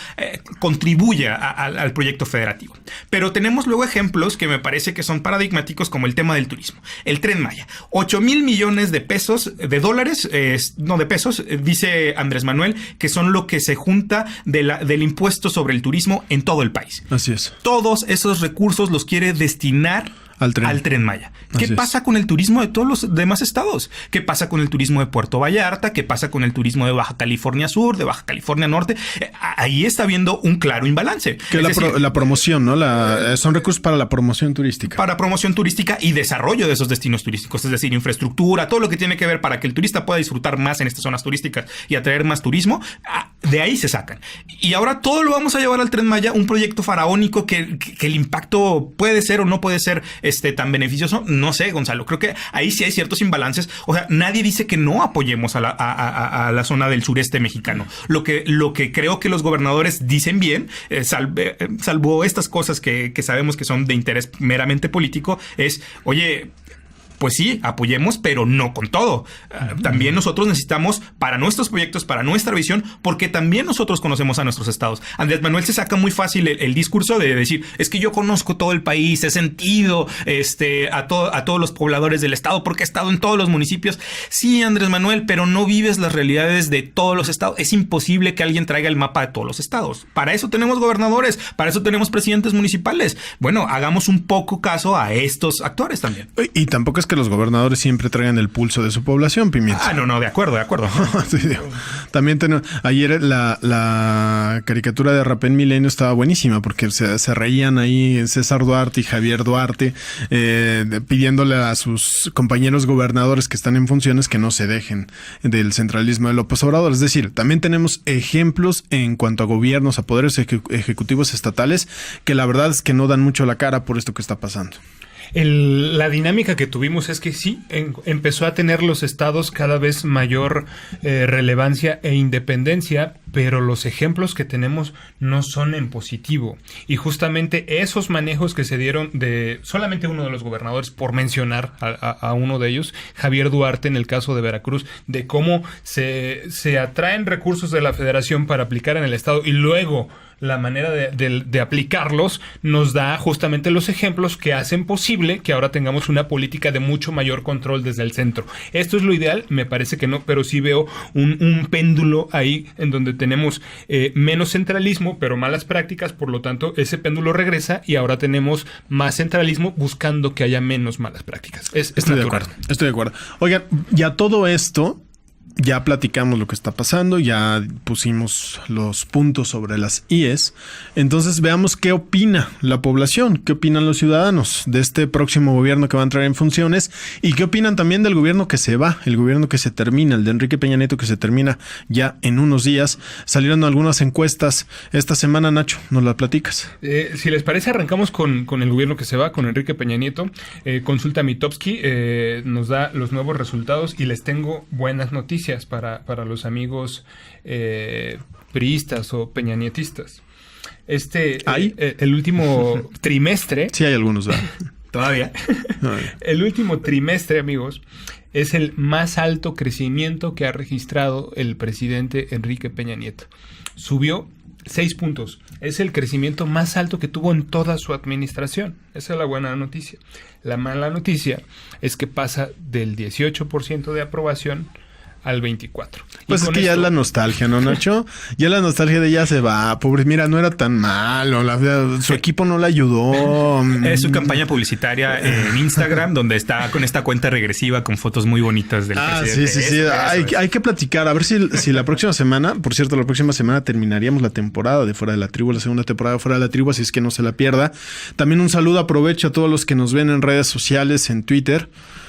contribuya al proyecto federativo. Pero tenemos luego ejemplos que me parece que son paradigmáticos, como el tema del turismo. El Tren Maya. 8,000 millones de pesos, de dólares, no de pesos, dice Andrés Manuel, que son lo que se junta del impuesto sobre el turismo en todo el país. Así es. Todos esos recursos los quiere destinar al Tren Maya. ¿Qué pasa con el turismo de todos los demás estados? ¿Qué pasa con el turismo de Puerto Vallarta? ¿Qué pasa con el turismo de Baja California Sur, de Baja California Norte? Ahí está habiendo un claro imbalance. Que la promoción, ¿no? Son recursos para la promoción turística. Para promoción turística y desarrollo de esos destinos turísticos, es decir, infraestructura, todo lo que tiene que ver para que el turista pueda disfrutar más en estas zonas turísticas y atraer más turismo, de ahí se sacan. Y ahora todo lo vamos a llevar al Tren Maya, un proyecto faraónico que el impacto puede ser o no puede ser tan beneficioso. No sé, Gonzalo, creo que ahí sí hay ciertos imbalances. O sea, nadie dice que no apoyemos a la zona del sureste mexicano. Lo que creo que los gobernadores dicen bien, salvo estas cosas que sabemos que son de interés meramente político, es, oye, pues sí, apoyemos, pero no con todo. También nosotros necesitamos para nuestros proyectos, para nuestra visión, porque también nosotros conocemos a nuestros estados. Andrés Manuel se saca muy fácil el discurso de decir, es que yo conozco todo el país, he sentido a todos los pobladores del estado, porque he estado en todos los municipios. Sí, Andrés Manuel, pero no vives las realidades de todos los estados. Es imposible que alguien traiga el mapa de todos los estados. Para eso tenemos gobernadores, para eso tenemos presidentes municipales. Bueno, hagamos un poco caso a estos actores también. Y tampoco es que los gobernadores siempre traigan el pulso de su población, Pimienta. No, de acuerdo. Sí, también ayer la caricatura de Rapén Milenio estaba buenísima porque se reían ahí César Duarte y Javier Duarte pidiéndole a sus compañeros gobernadores que están en funciones que no se dejen del centralismo de López Obrador. Es decir, también tenemos ejemplos en cuanto a gobiernos, a poderes ejecutivos estatales que la verdad es que no dan mucho la cara por esto que está pasando. La dinámica que tuvimos es que sí, empezó a tener los estados cada vez mayor relevancia e independencia, pero los ejemplos que tenemos no son en positivo. Y justamente esos manejos que se dieron de solamente uno de los gobernadores, por mencionar a uno de ellos, Javier Duarte en el caso de Veracruz, de cómo se atraen recursos de la federación para aplicar en el estado y luego la manera de aplicarlos nos da justamente los ejemplos que hacen posible que ahora tengamos una política de mucho mayor control desde el centro. Esto es lo ideal, me parece que no, pero sí veo un péndulo ahí en donde tenemos menos centralismo, pero malas prácticas, por lo tanto ese péndulo regresa y ahora tenemos más centralismo buscando que haya menos malas prácticas. Estoy de acuerdo. Oigan, ya todo esto... Ya platicamos lo que está pasando, ya pusimos los puntos sobre las IES. Entonces veamos qué opina la población, qué opinan los ciudadanos de este próximo gobierno que va a entrar en funciones y qué opinan también del gobierno que se va, el gobierno que se termina, el de Enrique Peña Nieto que se termina ya en unos días. Salieron algunas encuestas esta semana, Nacho, ¿nos la platicas? Si les parece, arrancamos con el gobierno que se va, con Enrique Peña Nieto. Consulta Mitofsky nos da los nuevos resultados y les tengo buenas noticias para los amigos priistas o peñanietistas. El último trimestre... Sí hay algunos, ¿verdad? Todavía. El último trimestre, amigos, es el más alto crecimiento que ha registrado el presidente Enrique Peña Nieto. Subió 6 puntos. Es el crecimiento más alto que tuvo en toda su administración. Esa es la buena noticia. La mala noticia es que pasa del 18% de aprobación al 24. Pues es que ya es la nostalgia, ¿no, Nacho? Ya la nostalgia de ya se va. Pobre, mira, no era tan malo. Su equipo no la ayudó. Es su campaña publicitaria en Instagram, donde está con esta cuenta regresiva con fotos muy bonitas del presidente. Sí. Hay que platicar. A ver si la próxima semana, por cierto, la próxima semana terminaríamos la temporada de Fuera de la Tribu, la segunda temporada de Fuera de la Tribu, así es que no se la pierda. También un saludo, aprovecho a todos los que nos ven en redes sociales, en Twitter.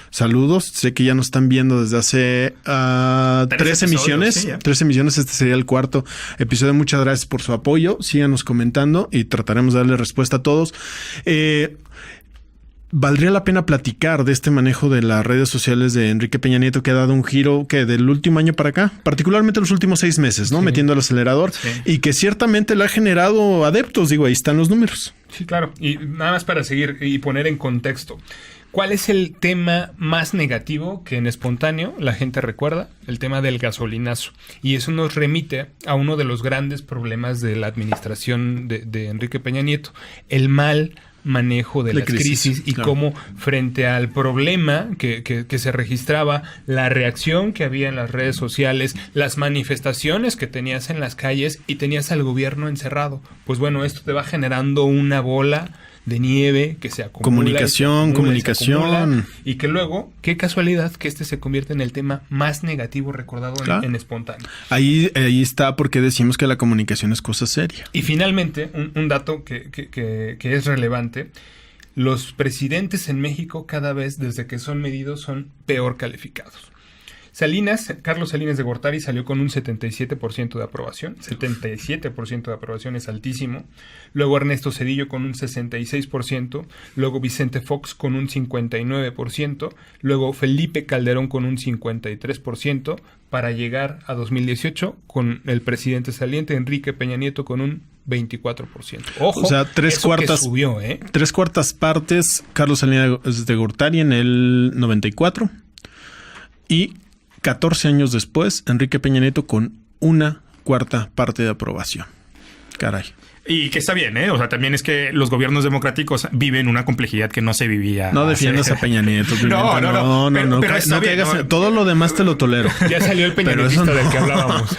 Saludos, sé que ya nos están viendo desde hace 3 emisiones. Sí, 3 emisiones, este sería el 4º episodio. Muchas gracias por su apoyo. Síganos comentando y trataremos de darle respuesta a todos. Valdría la pena platicar de este manejo de las redes sociales de Enrique Peña Nieto, que ha dado un giro que del último año para acá, particularmente los últimos 6 meses, ¿no? Sí. Metiendo el acelerador y que ciertamente le ha generado adeptos. Digo, ahí están los números. Sí, claro. Y nada más para seguir y poner en contexto. ¿Cuál es el tema más negativo que en espontáneo la gente recuerda? El tema del gasolinazo. Y eso nos remite a uno de los grandes problemas de la administración de Enrique Peña Nieto. El mal manejo de las crisis y claro, cómo frente al problema que se registraba, la reacción que había en las redes sociales, las manifestaciones que tenías en las calles y tenías al gobierno encerrado. Pues bueno, esto te va generando una bola de nieve que se acumula. Comunicación. Y que luego, qué casualidad que se convierte en el tema más negativo recordado en espontáneo. Ahí está porque decimos que la comunicación es cosa seria. Y finalmente, un dato que es relevante. Los presidentes en México cada vez, desde que son medidos, son peor calificados. Carlos Salinas de Gortari salió con un 77% de aprobación. 77% de aprobación es altísimo. Luego Ernesto Zedillo con un 66%. Luego Vicente Fox con un 59%. Luego Felipe Calderón con un 53%. Para llegar a 2018 con el presidente saliente Enrique Peña Nieto con un 24%. Ojo, o sea, tres cuartas partes Carlos Salinas de Gortari en el 94 y 14 años después Enrique Peña Nieto con una cuarta parte de aprobación. Caray. Y que está bien, ¿eh? O sea, también es que los gobiernos democráticos viven una complejidad que no se vivía. No defiendas a Peña Nieto. No. Pero bien, todo lo demás te lo tolero. Ya salió el peñanetista del que hablábamos.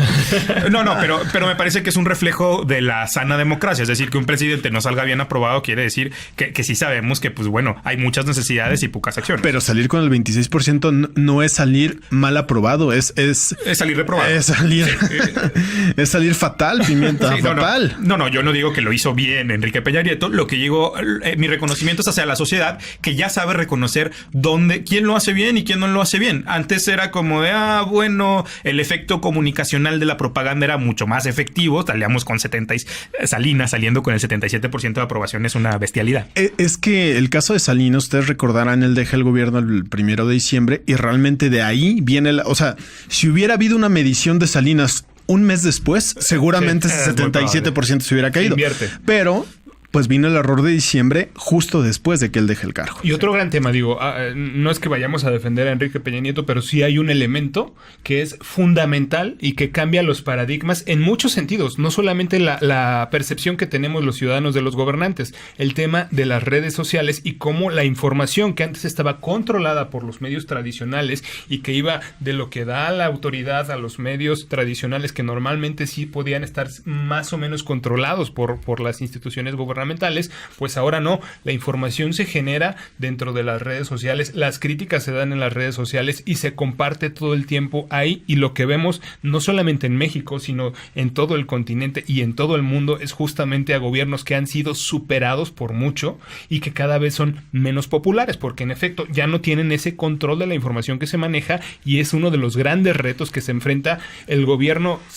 Pero me parece que es un reflejo de la sana democracia. Es decir, que un presidente no salga bien aprobado quiere decir que sí sabemos que, pues bueno, hay muchas necesidades y pocas acciones. Pero salir con el 26% no es salir mal aprobado, es salir reprobado. Es salir fatal, Pimienta, fatal. No, yo no digo que lo hizo bien Enrique Peña Nieto. Lo que digo, mi reconocimiento es hacia la sociedad que ya sabe reconocer quién lo hace bien y quién no lo hace bien. Antes era como de, el efecto comunicacional de la propaganda era mucho más efectivo. Salíamos con Salinas saliendo con el 77% de aprobación es una bestialidad. Es que el caso de Salinas, ustedes recordarán, él deja el gobierno el 1 de diciembre y realmente de ahí viene o sea, si hubiera habido una medición de Salinas un mes después, seguramente ese 77% se hubiera caído. Pero pues vino el error de diciembre justo después de que él deje el cargo. Y otro gran tema, no es que vayamos a defender a Enrique Peña Nieto, pero sí hay un elemento que es fundamental y que cambia los paradigmas en muchos sentidos, no solamente la percepción que tenemos los ciudadanos de los gobernantes, el tema de las redes sociales y cómo la información que antes estaba controlada por los medios tradicionales y que iba de lo que da la autoridad a los medios tradicionales que normalmente sí podían estar más o menos controlados por las instituciones gubernamentales, pues ahora no, la información se genera dentro de las redes sociales, las críticas se dan en las redes sociales y se comparte todo el tiempo ahí, y lo que vemos no solamente en México, sino en todo el continente y en todo el mundo es justamente a gobiernos que han sido superados por mucho y que cada vez son menos populares, porque en efecto ya no tienen ese control de la información que se maneja, y es uno de los grandes retos que se enfrentó el gobierno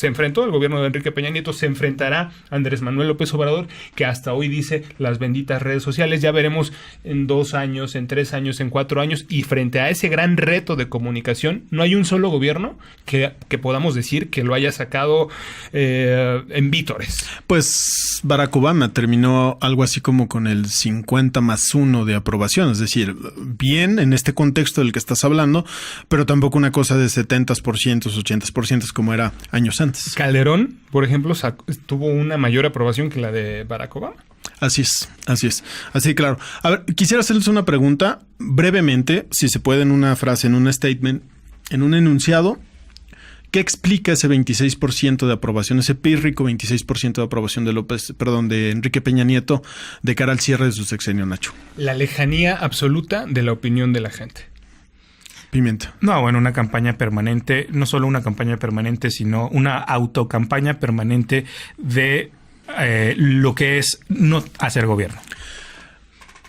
de Enrique Peña Nieto, se enfrentará Andrés Manuel López Obrador, que hasta hoy dice las benditas redes sociales. Ya veremos en 2 años, en 3 años, en 4 años, y frente a ese gran reto de comunicación, no hay un solo gobierno que podamos decir que lo haya sacado en vítores. Pues Barack Obama terminó algo así como con el 50+1 de aprobación, es decir, bien en este contexto del que estás hablando, pero tampoco una cosa de 70%, 80% como era años antes. Calderón, por ejemplo, tuvo una mayor aprobación que la de Barack Obama. Así es. Así, claro. A ver, quisiera hacerles una pregunta brevemente, si se puede, en una frase, en un statement, en un enunciado. ¿Qué explica ese 26% de aprobación, ese pírrico 26% de aprobación de Enrique Peña Nieto de cara al cierre de su sexenio, Nacho? La lejanía absoluta de la opinión de la gente. Pimienta. No, bueno, una campaña permanente, no solo una campaña permanente, sino una autocampaña permanente de lo que es no hacer gobierno.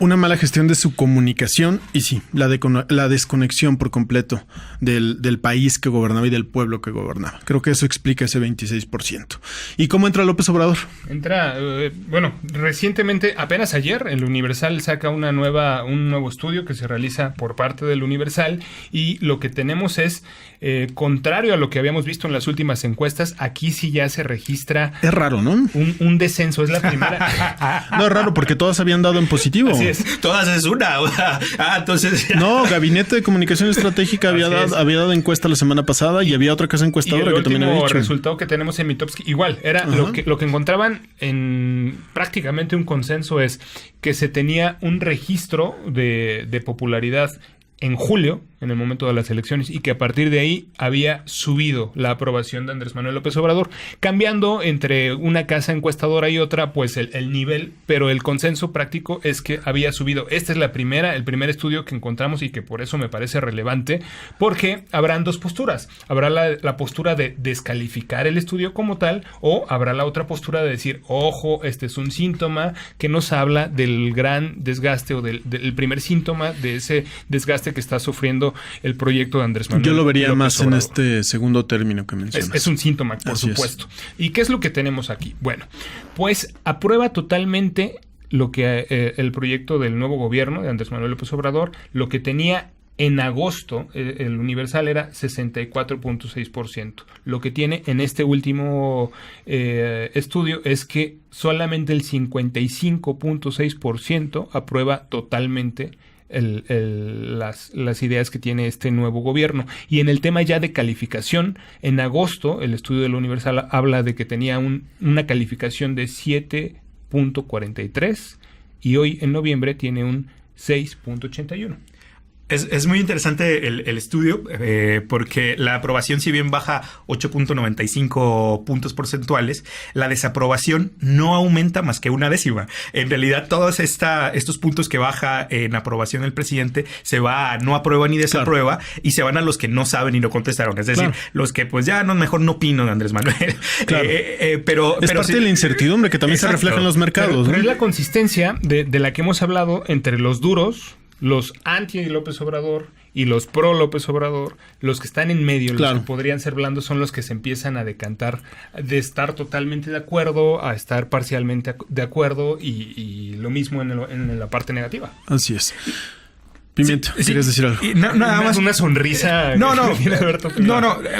Una mala gestión de su comunicación y sí, la desconexión por completo del país que gobernaba y del pueblo que gobernaba. Creo que eso explica ese 26%. ¿Y cómo entra López Obrador? Recientemente, apenas ayer, el Universal saca un nuevo estudio que se realiza por parte del Universal, y lo que tenemos es, contrario a lo que habíamos visto en las últimas encuestas, aquí sí ya se registra... Es raro, ¿no? Un descenso, es la primera... No, es raro porque todas habían dado en positivo. Así es. Todas es una. Entonces... No, Gabinete de Comunicación Estratégica había dado encuesta la semana pasada y había otra casa encuestadora que también había dicho. El resultado que tenemos en Mitofsky, igual, era lo que encontraban en prácticamente un consenso, es que se tenía un registro de popularidad en julio en el momento de las elecciones y que a partir de ahí había subido la aprobación de Andrés Manuel López Obrador, cambiando entre una casa encuestadora y otra pues el nivel, pero el consenso práctico es que había subido. Este es el primer estudio que encontramos y que por eso me parece relevante, porque habrán dos posturas. Habrá la postura de descalificar el estudio como tal, o habrá la otra postura de decir, ojo, este es un síntoma que nos habla del gran desgaste o del primer síntoma de ese desgaste que está sufriendo el proyecto de Andrés Manuel. Yo lo vería López más Obrador. en este segundo término que mencionas. Es un síntoma, por Así supuesto. ¿Y qué es lo que tenemos aquí? Bueno, pues aprueba totalmente lo que el proyecto del nuevo gobierno de Andrés Manuel López Obrador, lo que tenía en agosto, el Universal era 64.6%. Lo que tiene en este último estudio es que solamente el 55.6% aprueba totalmente las ideas que tiene este nuevo gobierno. Y en el tema ya de calificación, en agosto el estudio del Universal habla de que tenía una calificación de 7.43 y hoy en noviembre tiene un 6.81. Es muy interesante el estudio porque la aprobación, si bien baja 8.95 puntos porcentuales, la desaprobación no aumenta más que una décima. En realidad, todos estos puntos que baja en aprobación el presidente se va a no aprueba ni desaprueba, claro, y se van a los que no saben y no contestaron. Es decir, claro, los que pues ya mejor no opino de Andrés Manuel. Claro. Pero es parte de la incertidumbre que también exacto, se refleja en los mercados. Pero es la consistencia de la que hemos hablado entre los duros, los anti-López Obrador y los pro-López Obrador. Los que están en medio, claro, los que podrían ser blandos, son los que se empiezan a decantar de estar totalmente de acuerdo a estar parcialmente de acuerdo y lo mismo en la parte negativa. Así es. Pimiento, ¿quieres decir algo? Nada más una sonrisa. No,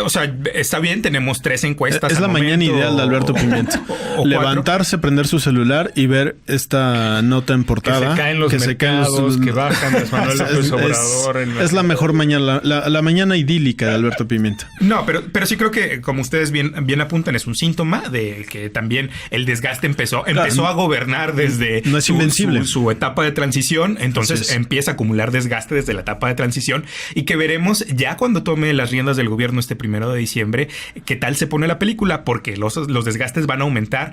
o sea, está bien, tenemos 3 encuestas. Es la mañana ideal de Alberto Pimiento. Levantarse, prender su celular y ver esta nota en portada. Que se caen los mercados, que bajan Andrés Manuel López Obrador. Es la mejor mañana, la mañana idílica de Alberto Pimiento. No, pero sí creo que, como ustedes bien apuntan, es un síntoma de que también el desgaste empezó a gobernar desde no es invencible. Su etapa de transición. Entonces empieza a acumular desgaste desde la etapa de transición y que veremos ya cuando tome las riendas del gobierno este 1 de diciembre qué tal se pone la película, porque los desgastes van a aumentar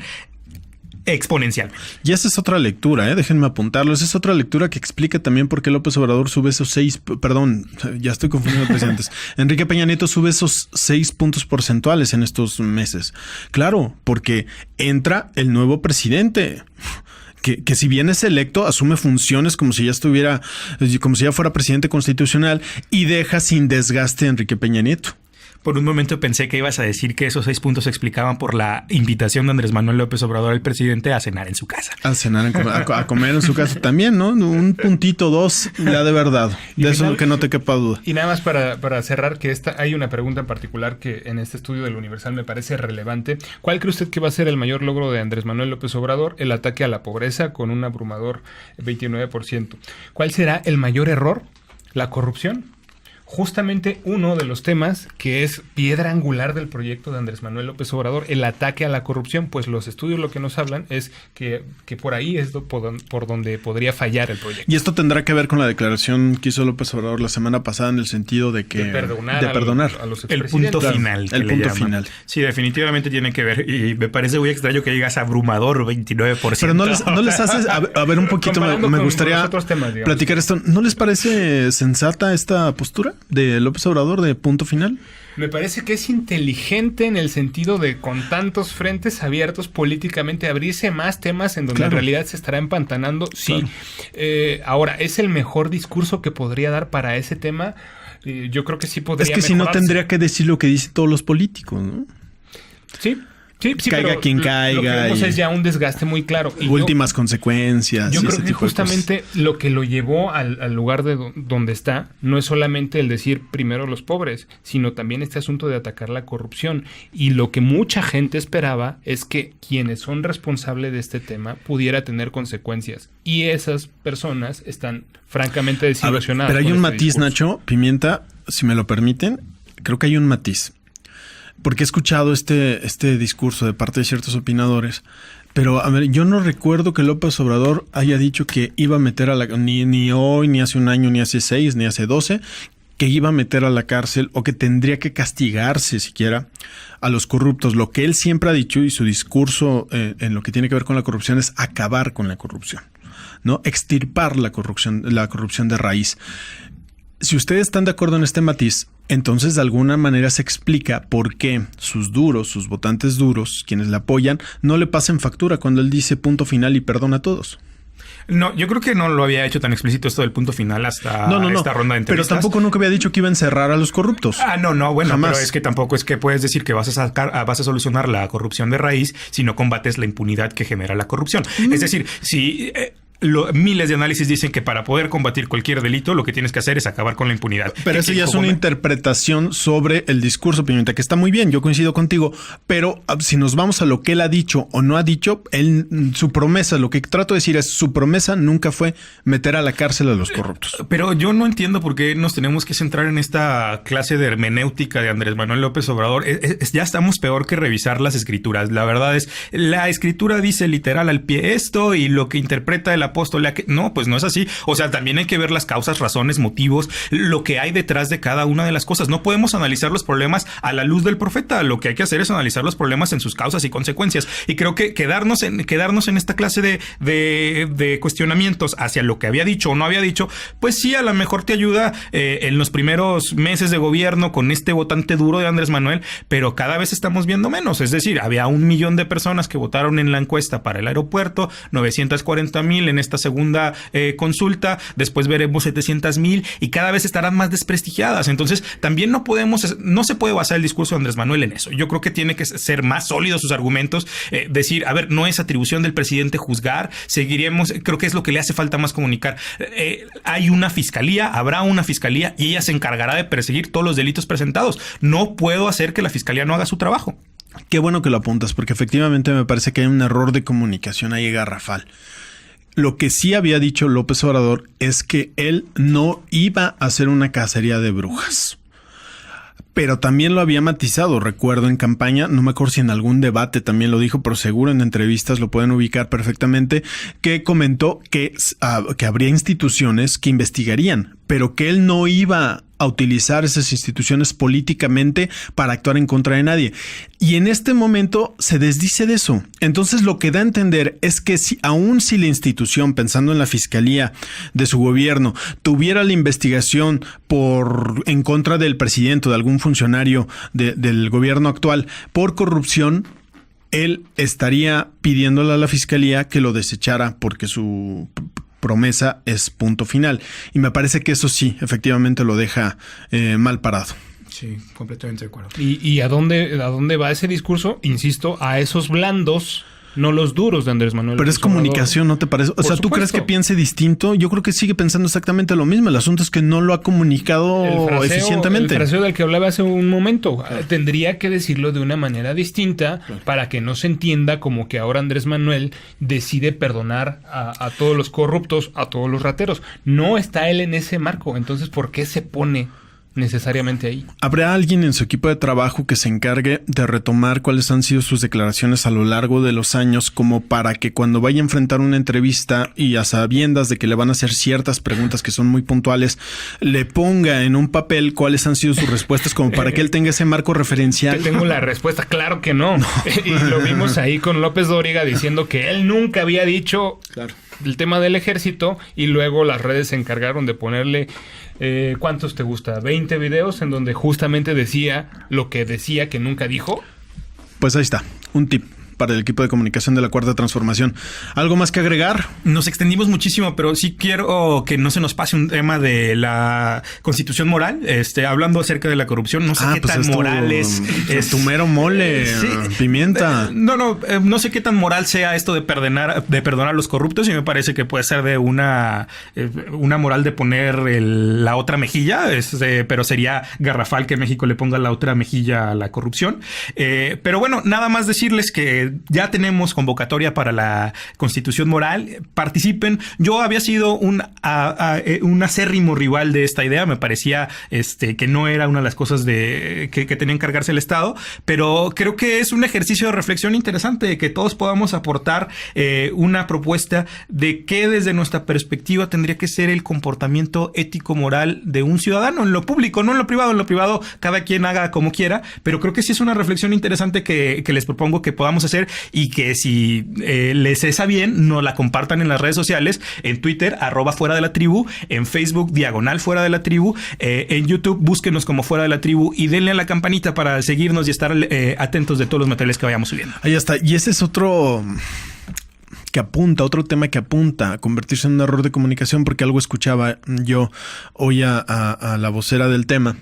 exponencialmente. Y esa es otra lectura, déjenme apuntarlo. Esa es otra lectura que explica también por qué López Obrador sube esos 6, perdón, ya estoy confundiendo presidentes. Enrique Peña Nieto sube esos 6 puntos porcentuales en estos meses. Claro, porque entra el nuevo presidente. Que si bien es electo, asume funciones como si ya fuera presidente constitucional y deja sin desgaste a Enrique Peña Nieto. Por un momento pensé que ibas a decir que esos 6 puntos se explicaban por la invitación de Andrés Manuel López Obrador al presidente a cenar en su casa. A comer en su casa también, ¿no? Un puntito, 2, ya de verdad. De eso que no te quepa duda. Y nada más para cerrar, que hay una pregunta en particular que en este estudio del Universal me parece relevante. ¿Cuál cree usted que va a ser el mayor logro de Andrés Manuel López Obrador? El ataque a la pobreza con un abrumador 29%. ¿Cuál será el mayor error? ¿La corrupción? Justamente uno de los temas que es piedra angular del proyecto de Andrés Manuel López Obrador, el ataque a la corrupción, pues los estudios lo que nos hablan es que por ahí es por donde podría fallar el proyecto. Y esto tendrá que ver con la declaración que hizo López Obrador la semana pasada en el sentido de que... De perdonar a los el punto final. El punto final. Sí, definitivamente tiene que ver. Y me parece muy extraño que digas abrumador 29%. Pero no les haces... A ver, un poquito me gustaría platicar esto. ¿No les parece sensata esta postura de López Obrador de punto final? Me parece que es inteligente en el sentido de, con tantos frentes abiertos políticamente, abrirse más temas en donde en realidad se estará empantanando. Sí. Claro. Ahora, ¿es el mejor discurso que podría dar para ese tema? Yo creo que sí podría. Es que mejorarse. Si no tendría que decir lo que dicen todos los políticos, ¿no? Sí. Sí, caiga pero quien caiga. Lo que vemos es ya un desgaste muy claro. Y últimas consecuencias. Yo creo que justamente lo que lo llevó al lugar de donde está no es solamente el decir primero los pobres, sino también este asunto de atacar la corrupción. Y lo que mucha gente esperaba es que quienes son responsables de este tema pudiera tener consecuencias. Y esas personas están francamente desilusionadas. Pero hay un matiz, Nacho, Pimienta, si me lo permiten, creo que hay un matiz. Porque he escuchado este discurso de parte de ciertos opinadores, pero a ver, yo no recuerdo que López Obrador haya dicho que iba a meter ni hoy, ni hace un año, ni hace 6, ni hace 12, que iba a meter a la cárcel o que tendría que castigarse siquiera a los corruptos. Lo que él siempre ha dicho y su discurso en lo que tiene que ver con la corrupción es acabar con la corrupción, ¿no? Extirpar la corrupción de raíz. Si ustedes están de acuerdo en este matiz, entonces de alguna manera se explica por qué sus votantes duros, quienes le apoyan, no le pasen factura cuando él dice punto final y perdona a todos. No, yo creo que no lo había hecho tan explícito esto del punto final hasta esta ronda de entrevistas. Pero tampoco nunca había dicho que iba a encerrar a los corruptos. Bueno, jamás. Pero es que tampoco es que puedes decir que vas a solucionar la corrupción de raíz si no combates la impunidad que genera la corrupción. Es decir, si... miles de análisis dicen que para poder combatir cualquier delito lo que tienes que hacer es acabar con la impunidad. Pero eso ya es una interpretación sobre el discurso, Pimienta, que está muy bien, yo coincido contigo, pero si nos vamos a lo que él ha dicho o no ha dicho, su promesa, lo que trato de decir es, su promesa nunca fue meter a la cárcel a los corruptos. Pero yo no entiendo por qué nos tenemos que centrar en esta clase de hermenéutica de Andrés Manuel López Obrador. Ya estamos peor que revisar las escrituras. La verdad es, la escritura dice literal al pie esto y lo que interpreta el apóstol, no, pues no es así. O sea, también hay que ver las causas, razones, motivos, lo que hay detrás de cada una de las cosas. No podemos analizar los problemas a la luz del profeta. Lo que hay que hacer es analizar los problemas en sus causas y consecuencias. Y creo que quedarnos en esta clase de cuestionamientos hacia lo que había dicho o no había dicho, pues sí, a lo mejor te ayuda en los primeros meses de gobierno con este votante duro de Andrés Manuel, pero cada vez estamos viendo menos. Es decir, había 1 millón de personas que votaron en la encuesta para el aeropuerto, 940,000 en esta segunda consulta, después veremos 700,000 y cada vez estarán más desprestigiadas. Entonces, también no se puede basar el discurso de Andrés Manuel en eso. Yo creo que tiene que ser más sólidos sus argumentos, decir, a ver, no es atribución del presidente juzgar, seguiremos, creo que es lo que le hace falta más comunicar. Hay una fiscalía, habrá una fiscalía y ella se encargará de perseguir todos los delitos presentados. No puedo hacer que la fiscalía no haga su trabajo. Qué bueno que lo apuntas, porque efectivamente me parece que hay un error de comunicación ahí garrafal. Lo que sí había dicho López Obrador es que él no iba a hacer una cacería de brujas. Pero también lo había matizado, recuerdo en campaña, no me acuerdo si en algún debate también lo dijo, pero seguro en entrevistas lo pueden ubicar perfectamente, que comentó que habría instituciones que investigarían, pero que él no iba a utilizar esas instituciones políticamente para actuar en contra de nadie. Y en este momento se desdice de eso. Entonces lo que da a entender es que aun si la institución, pensando en la fiscalía de su gobierno, tuviera la investigación en contra del presidente o de algún funcionario del gobierno actual por corrupción, él estaría pidiéndole a la fiscalía que lo desechara porque su promesa es punto final. Y me parece que eso sí, efectivamente lo deja mal parado. Sí, completamente de acuerdo. ¿Y a dónde va ese discurso? Insisto, a esos blandos, no los duros de Andrés Manuel. Pero es comunicación, ¿no te parece? O sea, ¿tú crees que piense distinto? Yo creo que sigue pensando exactamente lo mismo. El asunto es que no lo ha comunicado eficientemente. El fraseo del que hablaba hace un momento. Claro. Tendría que decirlo de una manera distinta, claro, para que no se entienda como que ahora Andrés Manuel decide perdonar a todos los corruptos, a todos los rateros. No está él en ese marco. Entonces, ¿por qué se pone necesariamente ahí? ¿Habrá alguien en su equipo de trabajo que se encargue de retomar cuáles han sido sus declaraciones a lo largo de los años, como para que cuando vaya a enfrentar una entrevista y a sabiendas de que le van a hacer ciertas preguntas que son muy puntuales, le ponga en un papel cuáles han sido sus respuestas, como para que él tenga ese marco referencial? Te tengo la respuesta, claro que no. Y lo vimos ahí con López Dóriga diciendo que él nunca había dicho, claro, el tema del ejército, y luego las redes se encargaron de ponerle ¿cuántos te gusta? 20 videos en donde justamente decía lo que decía que nunca dijo. Pues ahí está, un tip para el equipo de comunicación de la Cuarta Transformación. ¿Algo más que agregar? Nos extendimos muchísimo, pero sí quiero que no se nos pase un tema de la Constitución moral. Hablando acerca de la corrupción, no sé qué tan moral es. Tu mero mole, sí, Pimienta. No sé qué tan moral sea esto de perdonar a los corruptos, y me parece que puede ser de una moral de poner la otra mejilla, pero sería garrafal que México le ponga la otra mejilla a la corrupción. Pero bueno, nada más decirles que ya tenemos convocatoria para la Constitución Moral. Participen. Yo había sido un acérrimo rival de esta idea. Me parecía que no era una de las cosas que tenía que encargarse el Estado, pero creo que es un ejercicio de reflexión interesante, que todos podamos aportar una propuesta de qué desde nuestra perspectiva tendría que ser el comportamiento ético-moral de un ciudadano en lo público, no en lo privado. En lo privado cada quien haga como quiera, pero creo que sí es una reflexión interesante que les propongo que podamos hacer, y que si les es a bien, nos la compartan en las redes sociales, en Twitter, @fuera de la tribu, en Facebook, /fuera de la tribu, en YouTube, búsquenos como Fuera de la Tribu y denle a la campanita para seguirnos y estar atentos de todos los materiales que vayamos subiendo. Ahí está. Y ese es otro tema que apunta a convertirse en un error de comunicación, porque algo escuchaba yo hoy a la vocera del tema,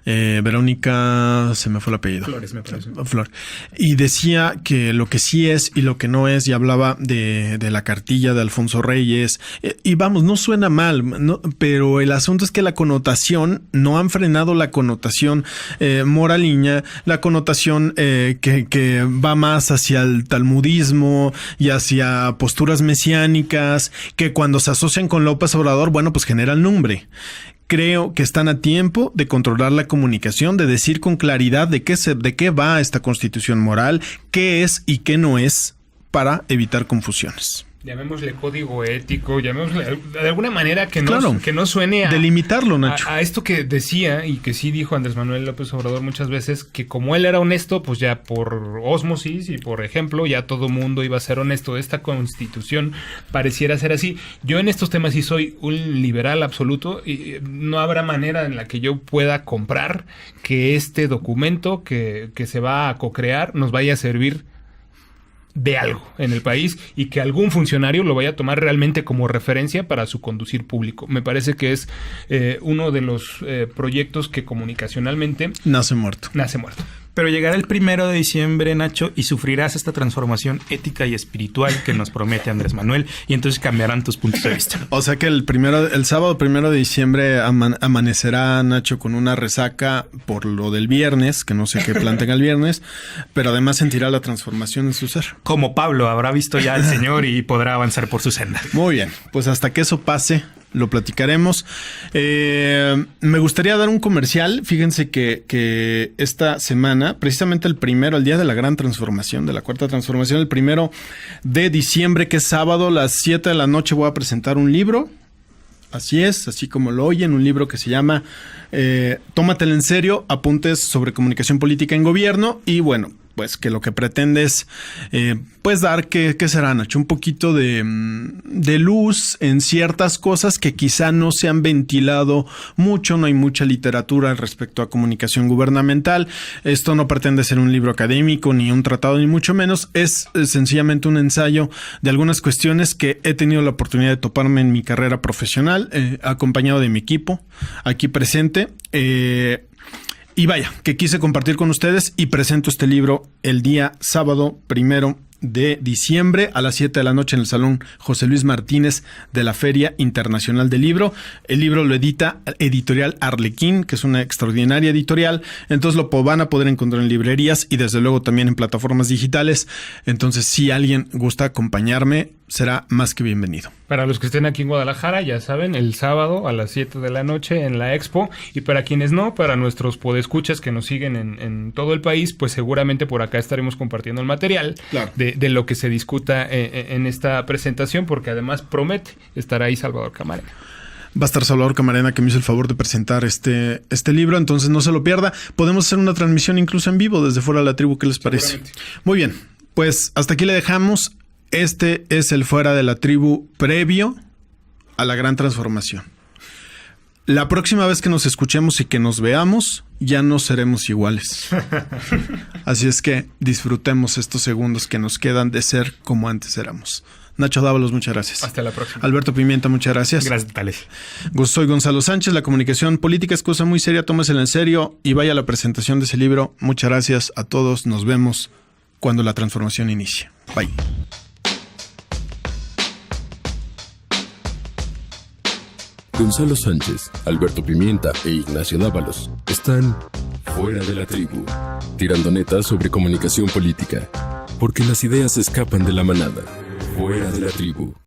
Verónica, se me fue el apellido. Flores, me parece. Flor. Y decía que lo que sí es y lo que no es, y hablaba de la cartilla de Alfonso Reyes. Y vamos, no suena mal, ¿no? Pero el asunto es que la connotación, no han frenado la connotación moraliña, la connotación que va más hacia el talmudismo y hacia posturas mesiánicas, que cuando se asocian con López Obrador, bueno, pues generan lumbre. Creo que están a tiempo de controlar la comunicación, de decir con claridad de qué va esta Constitución Moral, qué es y qué no es, para evitar confusiones. Llamémosle código ético, llamémosle de alguna manera que no suene a... delimitarlo, Nacho. A esto que decía y que sí dijo Andrés Manuel López Obrador muchas veces, que como él era honesto, pues ya por ósmosis y por ejemplo, ya todo mundo iba a ser honesto. Esta Constitución pareciera ser así. Yo en estos temas sí soy un liberal absoluto, y no habrá manera en la que yo pueda comprar que este documento que se va a co-crear nos vaya a servir de algo en el país, y que algún funcionario lo vaya a tomar realmente como referencia para su conducir público. Me parece que es uno de los proyectos que comunicacionalmente nace muerto. Pero llegará el 1 de diciembre, Nacho, y sufrirás esta transformación ética y espiritual que nos promete Andrés Manuel, y entonces cambiarán tus puntos de vista. O sea que el sábado 1 de diciembre amanecerá, Nacho, con una resaca por lo del viernes, que no sé qué plan tenga el viernes, pero además sentirá la transformación en su ser. Como Pablo, habrá visto ya al Señor y podrá avanzar por su senda. Muy bien, pues hasta que eso pase, lo platicaremos. Me gustaría dar un comercial. Fíjense que esta semana, precisamente el día de la gran transformación, de la cuarta transformación, el 1 de diciembre, que es sábado, a las 7 de la noche, voy a presentar un libro. Así es, así como lo oyen, un libro que se llama Tómatelo en serio, apuntes sobre comunicación política en gobierno. Y bueno, pues que lo que pretende es pues dar, ¿qué será, Nacho? Un poquito de luz en ciertas cosas que quizá no se han ventilado mucho, no hay mucha literatura respecto a comunicación gubernamental. Esto no pretende ser un libro académico, ni un tratado, ni mucho menos. Es sencillamente un ensayo de algunas cuestiones que he tenido la oportunidad de toparme en mi carrera profesional, acompañado de mi equipo aquí presente. Y vaya, que quise compartir con ustedes, y presento este libro el día sábado 1 de diciembre a las 7 de la noche en el Salón José Luis Martínez de la Feria Internacional del Libro. El libro lo edita Editorial Arlequín, que es una extraordinaria editorial. Entonces lo van a poder encontrar en librerías y desde luego también en plataformas digitales. Entonces, si alguien gusta acompañarme, será más que bienvenido. Para los que estén aquí en Guadalajara, ya saben, el sábado a las 7 de la noche en la Expo. Y para quienes no, para nuestros podescuchas que nos siguen en todo el país, pues seguramente por acá estaremos compartiendo el material de lo que se discuta en esta presentación, porque además promete estar ahí Salvador Camarena. Va a estar Salvador Camarena, que me hizo el favor de presentar este libro, entonces no se lo pierda. Podemos hacer una transmisión incluso en vivo desde Fuera de la Tribu, ¿qué les parece? Muy bien, pues hasta aquí le dejamos. Este es el Fuera de la Tribu previo a la gran transformación. La próxima vez que nos escuchemos y que nos veamos, ya no seremos iguales. Así es que disfrutemos estos segundos que nos quedan de ser como antes éramos. Nacho Dávalos, muchas gracias. Hasta la próxima. Alberto Pimienta, muchas gracias. Gracias, Tales. Soy Gonzalo Sánchez. La comunicación política es cosa muy seria, tómesela en serio y vaya a la presentación de ese libro. Muchas gracias a todos. Nos vemos cuando la transformación inicie. Bye. Gonzalo Sánchez, Alberto Pimienta e Ignacio Dávalos están Fuera de la Tribu, tirando netas sobre comunicación política, porque las ideas escapan de la manada. Fuera de la tribu.